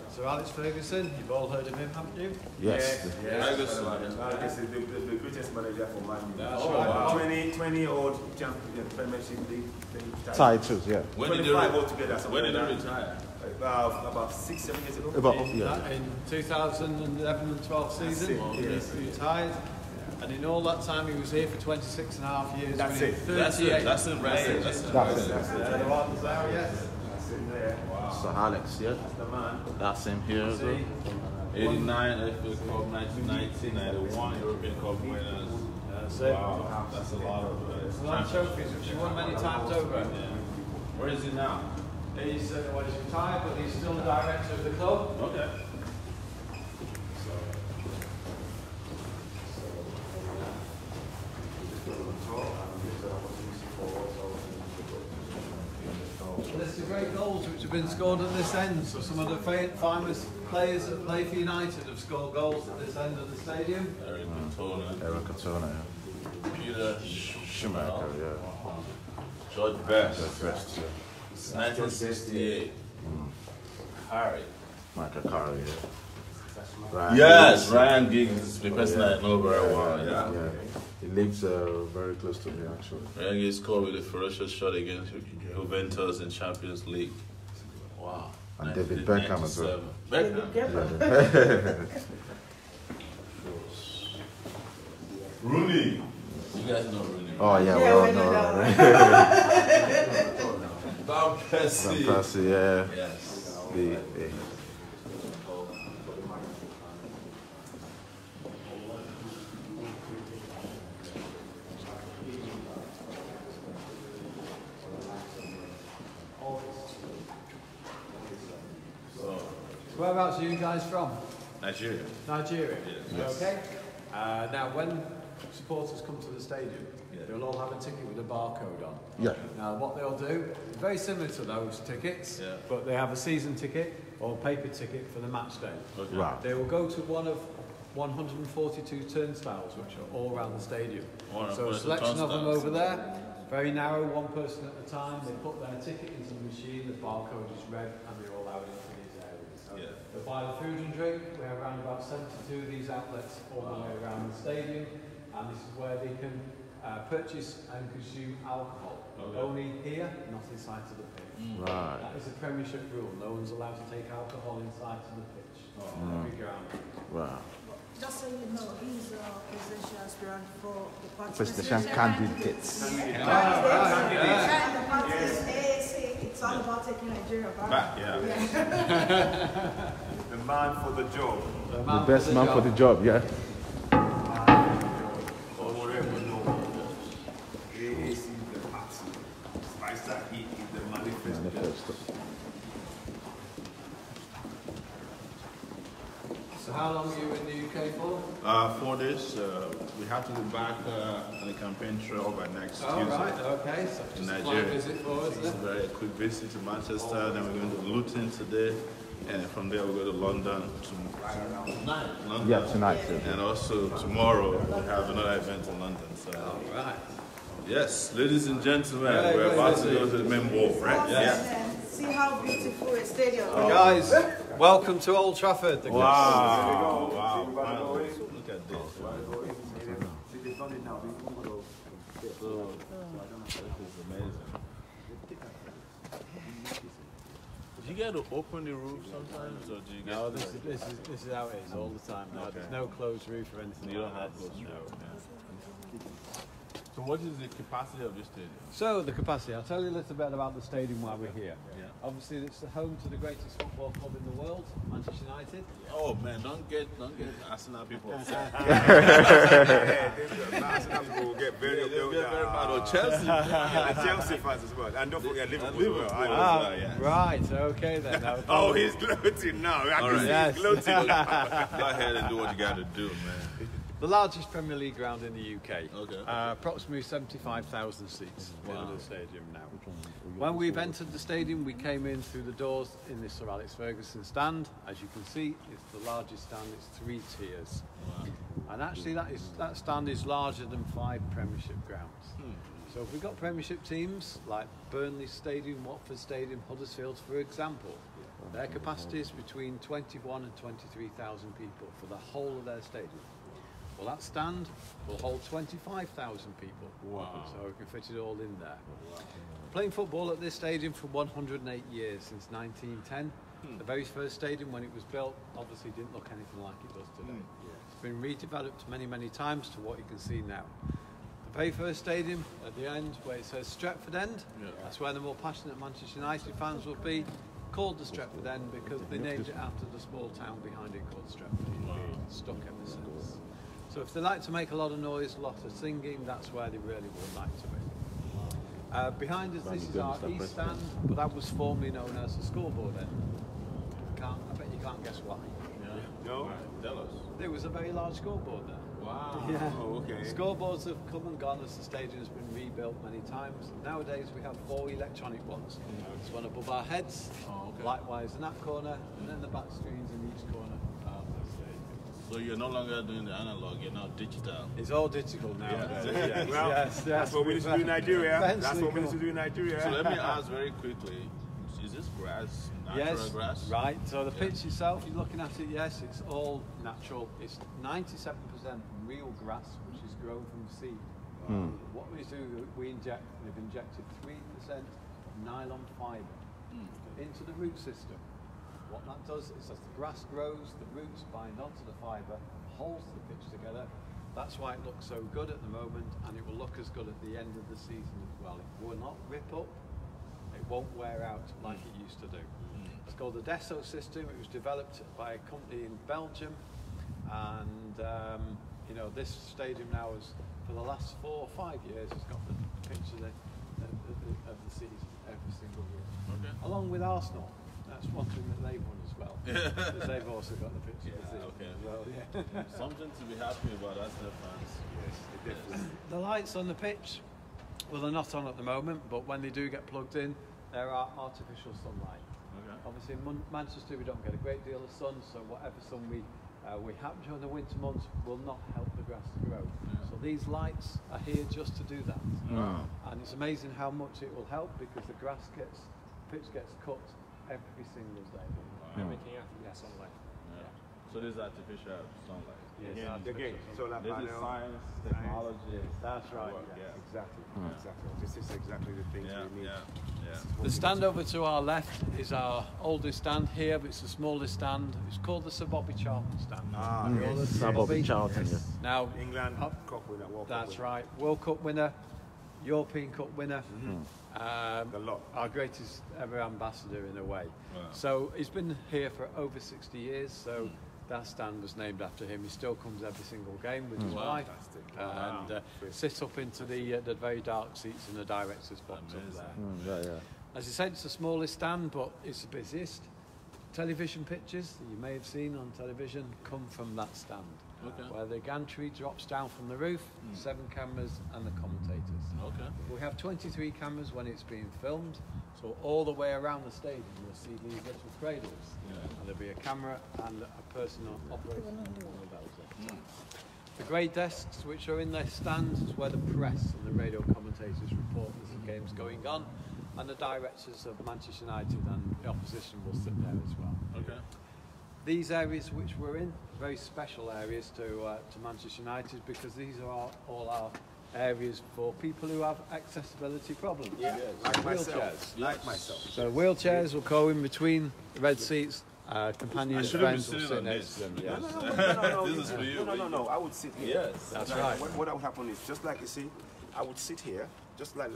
Sir Alex Ferguson, you've all heard of him, haven't you? Yes. This is the greatest manager for Man U. That's right. 20 old champion Premiership League Titles, yeah. When did 25 altogether. when did he retire? About 6-7 years ago. In 2011 and 12 season, he retired. And in all that time, he was here for 26 and a half years. That's winning it. 38 That's it. That's it. That's it. Yes. So Alex, yeah. That's the man. That's him here as well. 89 FA Cup, 1990, 91 European Cup winners. That's it. Wow, that's a lot of A lot of trophies, which he won many times over. Where is he now? He's retired, but he's still the director of the club. Okay. There's some great goals which have been scored at this end. So some of the famous players that play for United have scored goals at this end of the stadium. Eric Cantona. Eric Cantona, yeah. Peter Schumacher, yeah. George Best. Best, yeah. 1968. Harry. Michael Carey, yeah. Ryan Yes, Giggs, Ryan Giggs is the person I know very well. Yeah. yeah. He lives very close to me, actually. Ryan Giggs scored with a ferocious shot against Juventus in Champions League. Wow. And David Beckham as well. Beckham. Rooney. You guys know Rooney. Oh, yeah, we all know. Van Persie. Van Persie, yeah. Yes. Whereabouts are you guys from? Nigeria. Nigeria. Yes. Okay. Now, when supporters come to the stadium, they'll all have a ticket with a barcode on. Yeah. Now, what they'll do, very similar to those tickets, but they have a season ticket or a paper ticket for the match day. Okay. Right. They will go to one of 142 turnstiles, which are all around the stadium. So a selection of them over there, very narrow, one person at a time. They put their ticket into the machine, the barcode is read, and they're all out into these areas. They buy the food and drink. We have around about 72 of these outlets all the way around the stadium, and this is where they can purchase and consume alcohol. Only here, not inside to the pitch. Right. That is a Premiership rule. No one's allowed to take alcohol inside to the pitch. Every ground. Wow. Just so you know, he's a presidential aspirant for the party. Presidential candidates. And the party is AAC. It's all about taking Nigeria back. The man for the job. The best man for the job, yeah. Or whatever, no. AAC is the party. Spicer Heat is the manifesto. So how long are you in the UK for? 4 days. We have to be back on the campaign trail by next Tuesday. Right, okay. So In just a Nigeria. flight visit for us, It's a then? very quick visit to Manchester, then we're going to Luton today, and from there we'll go to London tonight. London. Yeah, tonight. And also tomorrow we have another event in London. So, Right. yes, ladies and gentlemen, we're about to go to the main wall, right? Yeah. See how beautiful a stadium is. Guys, welcome to Old Trafford. The Wow! Wow! Finally. Look at this. This is amazing. Do you get to open the roof sometimes, or do you get? No, this is how it is all the time. No, there's no closed roof or anything. You don't like have that. closed No. roof. So what is the capacity of this stadium? So the capacity. I'll tell you a little bit about the stadium while we're here. Yeah. Obviously, it's the home to the greatest football club in the world, Manchester United. Oh man, don't get Arsenal people upset. Arsenal people will get very They'll get very mad. Or Chelsea. The Chelsea fans as well. And don't forget Liverpool as well. Yeah. Right. Okay then. No Oh, problem. he's gloating now. I All can right. see Yes. he's gloating. Go ahead and do what you got to do, man. The largest Premier League ground in the UK. Okay. Approximately 75,000 seats in the stadium now. When we've entered the stadium, we came in through the doors in this Sir Alex Ferguson stand. As you can see, it's the largest stand. It's 3 tiers. Wow. And actually, that stand is larger than 5 Premiership grounds. So if we've got Premiership teams like Burnley Stadium, Watford Stadium, Huddersfield, for example, their capacity is between 21 and 23,000 people for the whole of their stadium. Well, that stand will hold 25,000 people. Wow. So we can fit it all in there. Playing football at this stadium for 108 years, since 1910. The very first stadium, when it was built, obviously didn't look anything like it does today. It's been redeveloped many, many times to what you can see now. The very first stadium, at the end, where it says Stretford End, that's where the more passionate Manchester United fans will be, called the Stretford End because they named it after the small town behind it called Stretford. It's stuck ever since. So if they like to make a lot of noise, a lot of singing, that's where they really would like to be. Behind us, this is our east stand, but that was formerly known as the scoreboard end. I bet you can't guess why. No? Tell us. There was a very large scoreboard there. Wow. Yeah. Oh, okay. Scoreboards have come and gone as the stadium has been rebuilt many times. Nowadays we have 4 electronic ones. There's one above our heads, likewise in that corner, and then the back screens in each corner of the stadium. So you're no longer doing the analog, you're now digital. It's all digital now. Yes. Well, yes. that's what we need to do in Nigeria. Immensely That's what we need to cool. do in Nigeria. So let me ask very quickly, is this grass, natural grass? Right. So the pitch itself, you're looking at it, yes, it's all natural. It's 97% real grass, which is grown from seed. What we do, we've injected 3% nylon fibre into the root system. What that does is as the grass grows, the roots bind onto the fibre, holds the pitch together. That's why it looks so good at the moment, and it will look as good at the end of the season as well. It will not rip up, it won't wear out like it used to do. It's called the Desso system. It was developed by a company in Belgium, and you know, this stadium now is, for the last 4 or 5 years, it's got the pitch of the season every single year. Okay. Along with Arsenal. That's one thing that they've won as well. Because they've also got the pitch of the season as well. Yeah. Something to be happy about, that's their fans. Yes, definitely. The lights on the pitch, well, they're not on at the moment, but when they do get plugged in, there are artificial sunlight. Okay. Obviously in Manchester we don't get a great deal of sun, so whatever sun we have during the winter months will not help the grass to grow. So these lights are here just to do that. And it's amazing how much it will help, because the pitch gets cut every single day. Making out from sunlight. So this is artificial sunlight. Yes, Again, solar This is panel. science, technology. That's right. Yeah. Exactly. Exactly. This is exactly the things we need. The stand over to our left is our oldest stand here, but it's the smallest stand. It's called the Sir Bobby Charlton stand. Sir Bobby Charlton. Now, England Cup winner. World Cup that's winner. right. World Cup winner, European Cup winner. The lot. Our greatest ever ambassador in a way. Wow. So he's been here for over 60 years. So that stand was named after him. He still comes every single game with his wife, and sits up into the very dark seats in the director's box up there. As I said, it's the smallest stand, but it's the busiest. Television pictures that you may have seen on television come from that stand, where the gantry drops down from the roof, 7 cameras and the commentators. We have 23 cameras when it's being filmed, so all the way around the stadium you'll see these little cradles, and there'll be a camera and a person operating one of those. The grey desks which are in their stands is where the press and the radio commentators report as the game's going on, and the directors of Manchester United and the opposition will sit there as well. These areas which we're in, very special areas to Manchester United, because these are all our areas for people who have accessibility problems. Like wheelchairs. Like myself. So wheelchairs will go in between the red seats. Companions, friends will sit next to them. No. This is for you. No. I would sit here. Yes, that's right. What would happen is, just like you see, I would sit here, just like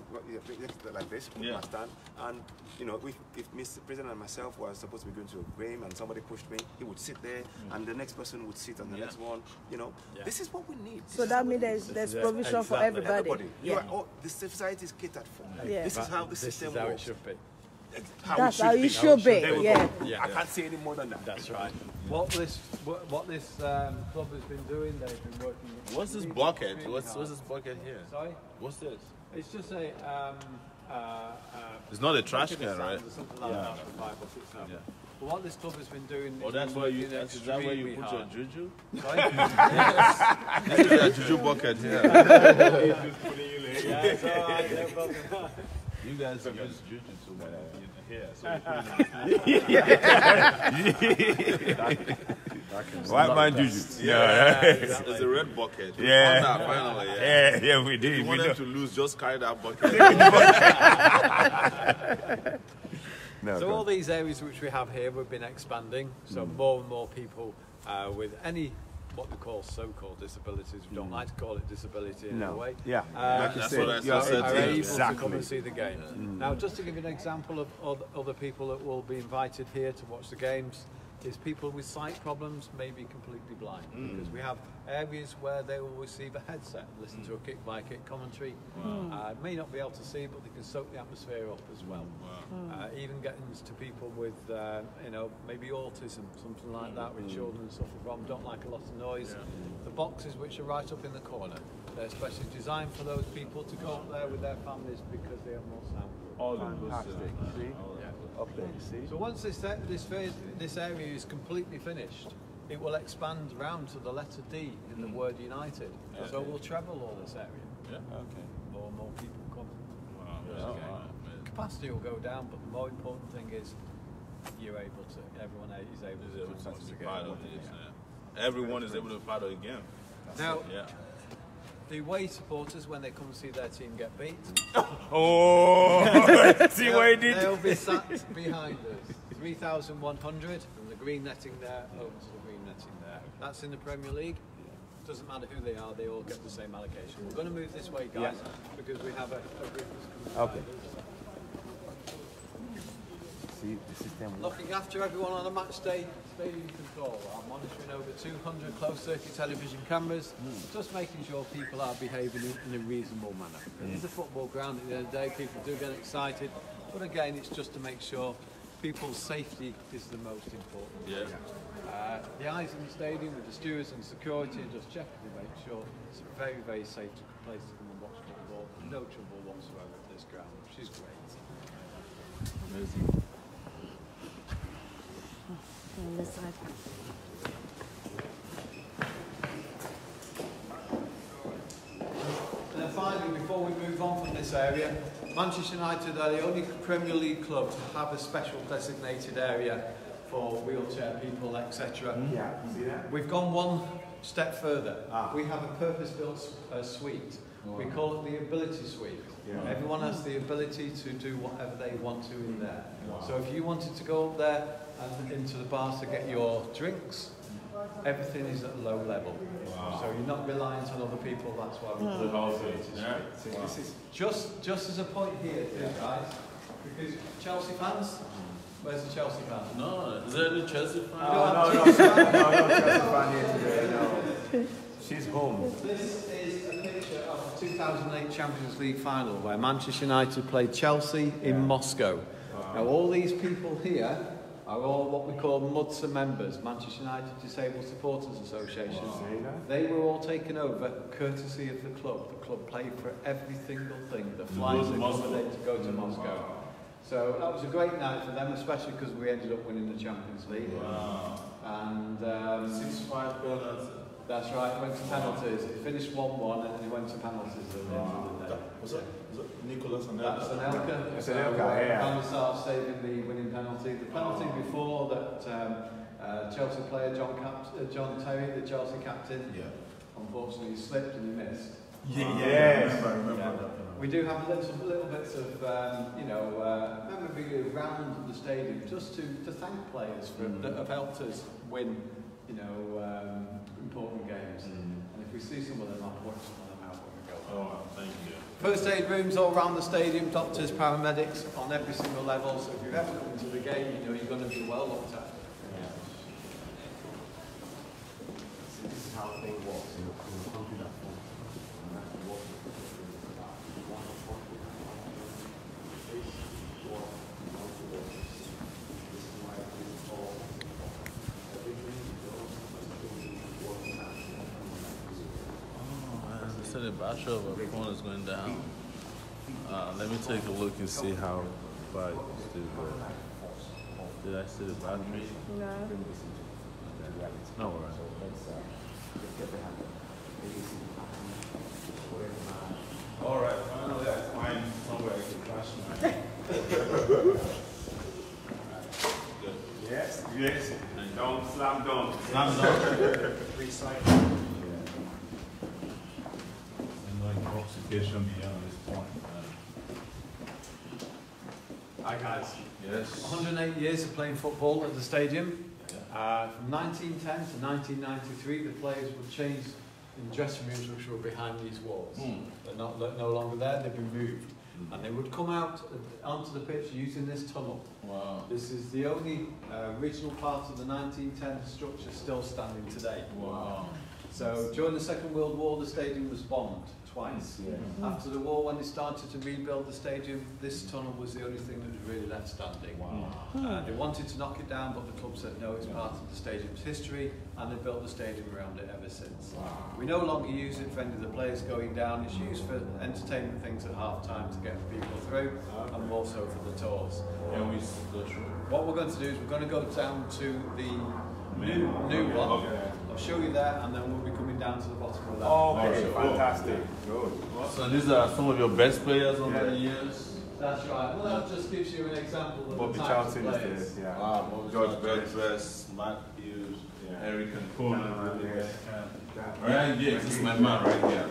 this, with my stand, and you know, if Mr. President and myself were supposed to be going to a game and somebody pushed me, he would sit there, and the next person would sit on the next one. You know, this is what we need. So that means there's provision for everybody. You are all, the society is catered for. Yeah. This is how the system This is how works. it should be. That's how it should be. Yeah. I can't say any more than that. That's right. What this club has been doing, they've been working. What's this bucket? What's this bucket here? Sorry? What's this? It's just a. It's not a trash can, right? Something like that for 5 or 6 hours. But what this club has been doing. Oh, that's where is that where you put your juju? Sorry? Yes. This is a juju bucket here. Yeah, it's all right, no problem. You guys use juju too much here, so White man juju. Yeah, it's a red bucket. We found that finally. Yeah, we did. If you want them to lose, just carry that bucket. So all these areas which we have here, we've been expanding. So more and more people with any what we call so-called disabilities. We don't like to call it disability in a way. Yeah, that's what I said. Are able to come and see the games. Now, just to give you an example of other people that will be invited here to watch the games, is people with sight problems, maybe completely blind, because we have areas where they will receive a headset and listen to a kick-by-kick commentary. May not be able to see, but they can soak the atmosphere up as well. Even getting to people with, you know, maybe autism, something like that, with children and suffer from, don't like a lot of noise. The boxes which are right up in the corner, they're especially designed for those people to go up there with their families because they have more sound. Fantastic. See? Up there, see? So once this area is completely finished, it will expand round to the letter D in the word United. So we'll travel all this area. More and more people come. Capacity will go down, but the more important thing is everyone is able to watch the game. Everyone is able to part of the game. Now, the away supporters, when they come and see their team get beat, see what he did? they'll be sat behind us. 3,100 from the green netting there over to the green netting there. That's in the Premier League. Doesn't matter who they are, they all get the same allocation. We're going to move this way, guys, because we have a group that's coming. Okay. See the system. Looking after everyone on a match day, stadium control. I'm monitoring over 200 closed circuit television cameras, just making sure people are behaving in a reasonable manner. It's a football ground at the end of the day, people do get excited, but again, it's just to make sure people's safety is the most important. The eyes in the stadium with the stewards and security are just checking to make sure it's a very, very safe place to come and watch football. No trouble whatsoever at this ground, which is great. Amazing. On this side. And then finally, before we move on from this area, Manchester United are the only Premier League club to have a special designated area for wheelchair people, etc. See that? We've gone one step further. We have a purpose-built suite. We call it the Ability Suite. Everyone has the ability to do whatever they want to in there. So if you wanted to go up there and into the bars to get your drinks, everything is at low level. So you're not reliant on other people, that's why we call it the Ability Suite. Just as a point here, guys, because Chelsea fans, where's the Chelsea fan? No, is there any Chelsea fan? No, Chelsea fan here today. No. She's home. This is a picture of the 2008 Champions League final where Manchester United played Chelsea in Moscow. Now all these people here are all what we call MUDSA members, Manchester United Disabled Supporters Association. They were all taken over courtesy of the club. The club paid for every single thing. The flights accommodated to go to Moscow. So that was a great night for them, especially because we ended up winning the Champions League. And 6-5 penalties. that's right, it went to penalties. It finished 1-1 and it went to penalties at the end of the day. Was it Nicholas and That's Anelka. Van der Sar saving the winning penalty. The penalty before that Chelsea player John Terry, the Chelsea captain, unfortunately slipped and he missed. Remember. We do have little bits of memorabilia around the stadium just to thank players that have helped us win important games. And if we see some of them, I'll point some of them out when we go. Oh, thank you. First aid rooms all around the stadium, doctors, paramedics on every single level. So if you're ever coming to the game, you know you're going to be well looked at. So this is how things work. So you can't do that for said the battery of our phone is going down. Let me take a look and see how far it still goes. Did I see the battery? No. No, all right. All right, finally I find somewhere I can crash my. Yes, yes. Don't slam dunk. Slam dunk. Recycle. And no intoxication beyond this point. Hi guys. Yes. 108 years of playing football at the stadium. From 1910 to 1993, the players would change in dressing rooms which were behind these walls. They're no longer there, they've been moved. And they would come out onto the pitch using this tunnel. Wow. This is the only original part of the 1910 structure still standing today. Wow. So during the Second World War, the stadium was bombed twice. After the war, when they started to rebuild the stadium, this tunnel was the only thing that was really left standing. Wow. They wanted to knock it down, but the club said no, it's part of the stadium's history, and they built the stadium around it ever since. Wow. We no longer use it for any of the players going down. It's used for entertainment things at half time to get people through, and also for the tours. And we go through. What we're going to do is we're going to go down to the new one. Okay. I'll show you that, and then we'll be coming down to the bottom of that. Okay, fantastic. Good. So these are some of your best players over the years? That's right. Well, that just gives you an example of Bobby the types Charlton of is players. there, yeah. Wow, George Bedress, Matt Hughes, Eric and Coleman. Yeah. Ryan Giggs, this is my man right here.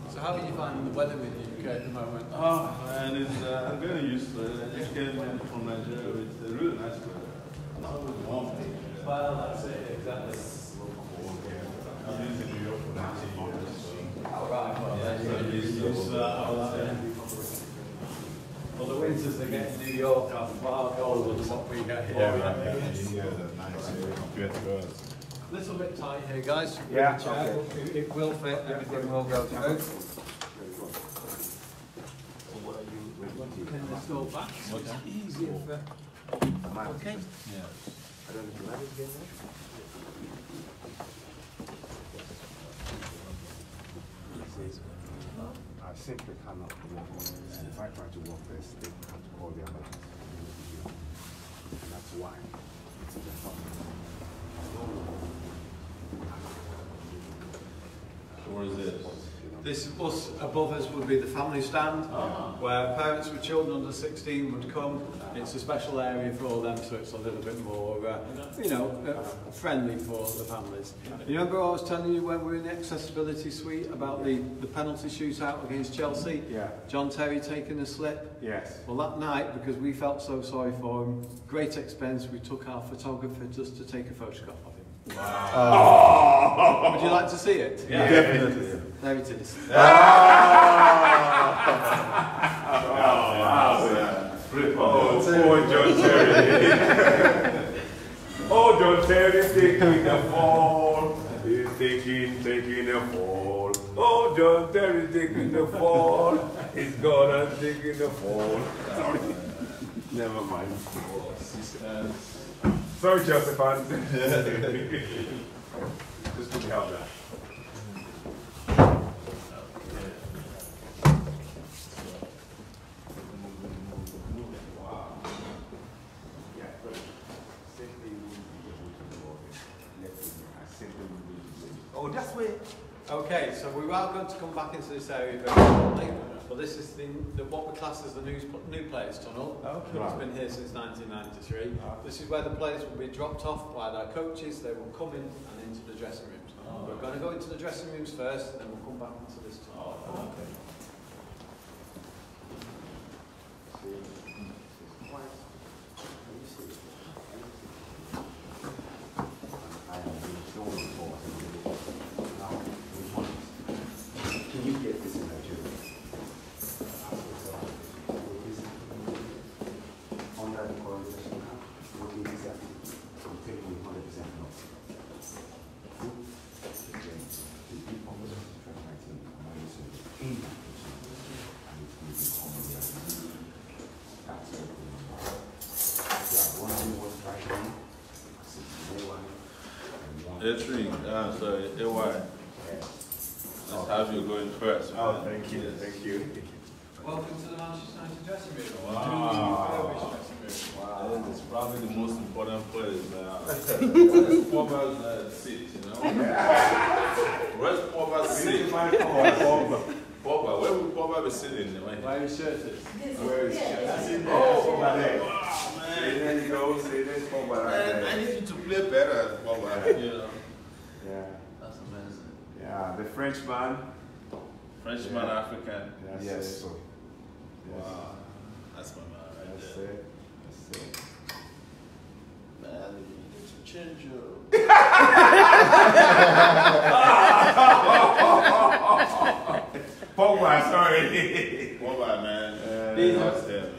So how are you finding the weather in the UK at the moment? Oh, man, it's, I'm getting used to it. I just came in from Nigeria. It's a really nice weather. Not always warm. Well, that's it, exactly. I've been to New York for 19 years. All right, well, Yeah, so I'm used to it. Well, the winters they get in New York are far colder than what we get here. Compared to us. A little bit tight here, guys. Yeah, Chair, okay. but it will fit, everything will go through. Can this go back? So it's easier for... Okay. Yeah. I simply cannot walk. If I try to walk this, they have to call the emergency. And that's why it's the Where is it? This us above us would be the family stand, where parents with children under 16 would come. It's a special area for all them, so it's a little bit more, friendly for the families. You remember I was telling you when we were in the accessibility suite about the penalty shootout against Chelsea? Yeah. John Terry taking a slip? Yes. Well, that night, because we felt so sorry for him, great expense, we took our photographer just to take a photograph of him. Wow. Would you like to see it? Yeah, definitely. There it is. Oh, poor John Terry. Oh, John Terry taking the fall. He's taking the fall. Oh, John Terry taking the fall. He's gonna taking the fall. Sorry. Never mind. Sorry, Chelsea fans. Just couldn't help that. Oh, that's where. Okay, so we are going to come back into this area very shortly, but this is what we class as the new players' tunnel. Okay. It's been here since 1993. This is where the players will be dropped off by their coaches. They will come in and into the dressing rooms. We're going to go into the dressing rooms first, and then we'll come back into this tunnel. Okay. Sorry, AY. Let's have you going first. Oh, thank you, thank you. Welcome to the Manchester United dressing room. Wow. Wow. It's probably the most important place now. Where's Pogba's seat, you know? Where's Pogba's seat? Pogba, where would Pogba be sitting? Where his shirt is. Where is it? Oh, man. There you go, see, there's Pogba right there. I need you to play better, Pogba, you know? Yeah. That's amazing. Yeah, the Frenchman. Frenchman, African. Yes. Wow. That's my man right That's there. it. That's it. Man, you need to change your... Pogba, sorry. Pogba, man.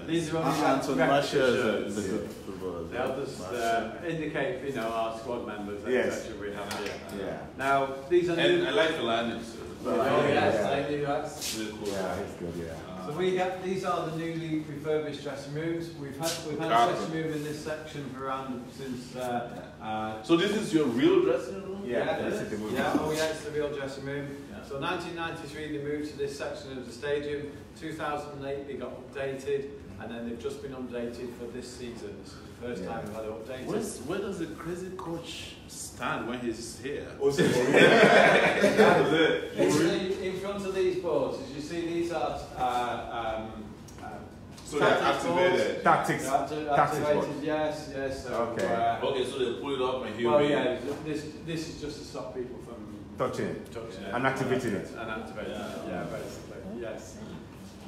These are Anthony Martial is a good footballer. They'll just indicate, you know, our squad members, Yes. etc. We have here. Yeah. Now, these are And new. I like the landing. Oh yes, I do. That's Really cool. Yeah, it's good, yeah. So we have, these are the newly refurbished dressing rooms. We've had a dressing room in this section for around since. So this is your real dressing room? Yeah, this is the movie. Yeah, oh yeah, it's the real dressing room. Yeah. So 1993 they moved to this section of the stadium. 2008 they got updated, and then they've just been updated for this season. This is the first time we've had it updated. Where does the crazy coach stand when he's here? That was it. Literally in front of these boards, as you see, these are So they're activated. Tactics. activated. Yes. So, Okay. Okay, so they pull it up and he'll well, be... yeah. This is just to stop people from Touching it. And activating it. And activating it. Yeah, basically. Yes.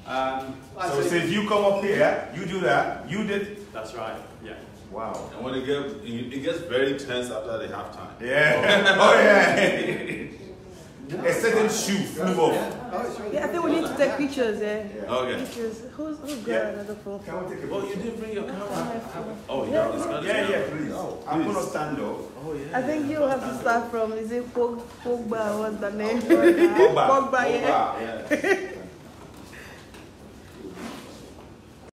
So it says you come up here, you do that, you did. That's right. Yeah. Wow. And when it gets very tense after the halftime. Yeah. Oh yeah. A certain shoe flew off. Yeah, I think we need to take pictures, Okay. Pictures. Who's got another phone? Can we take a Oh, picture? you didn't bring your camera? Oh, Yeah. it's got Yeah, please. I'm gonna stand up. Oh, yeah. I think you have to start from, is it Pogba? What's the name? Pogba. Pogba, yeah. Yeah.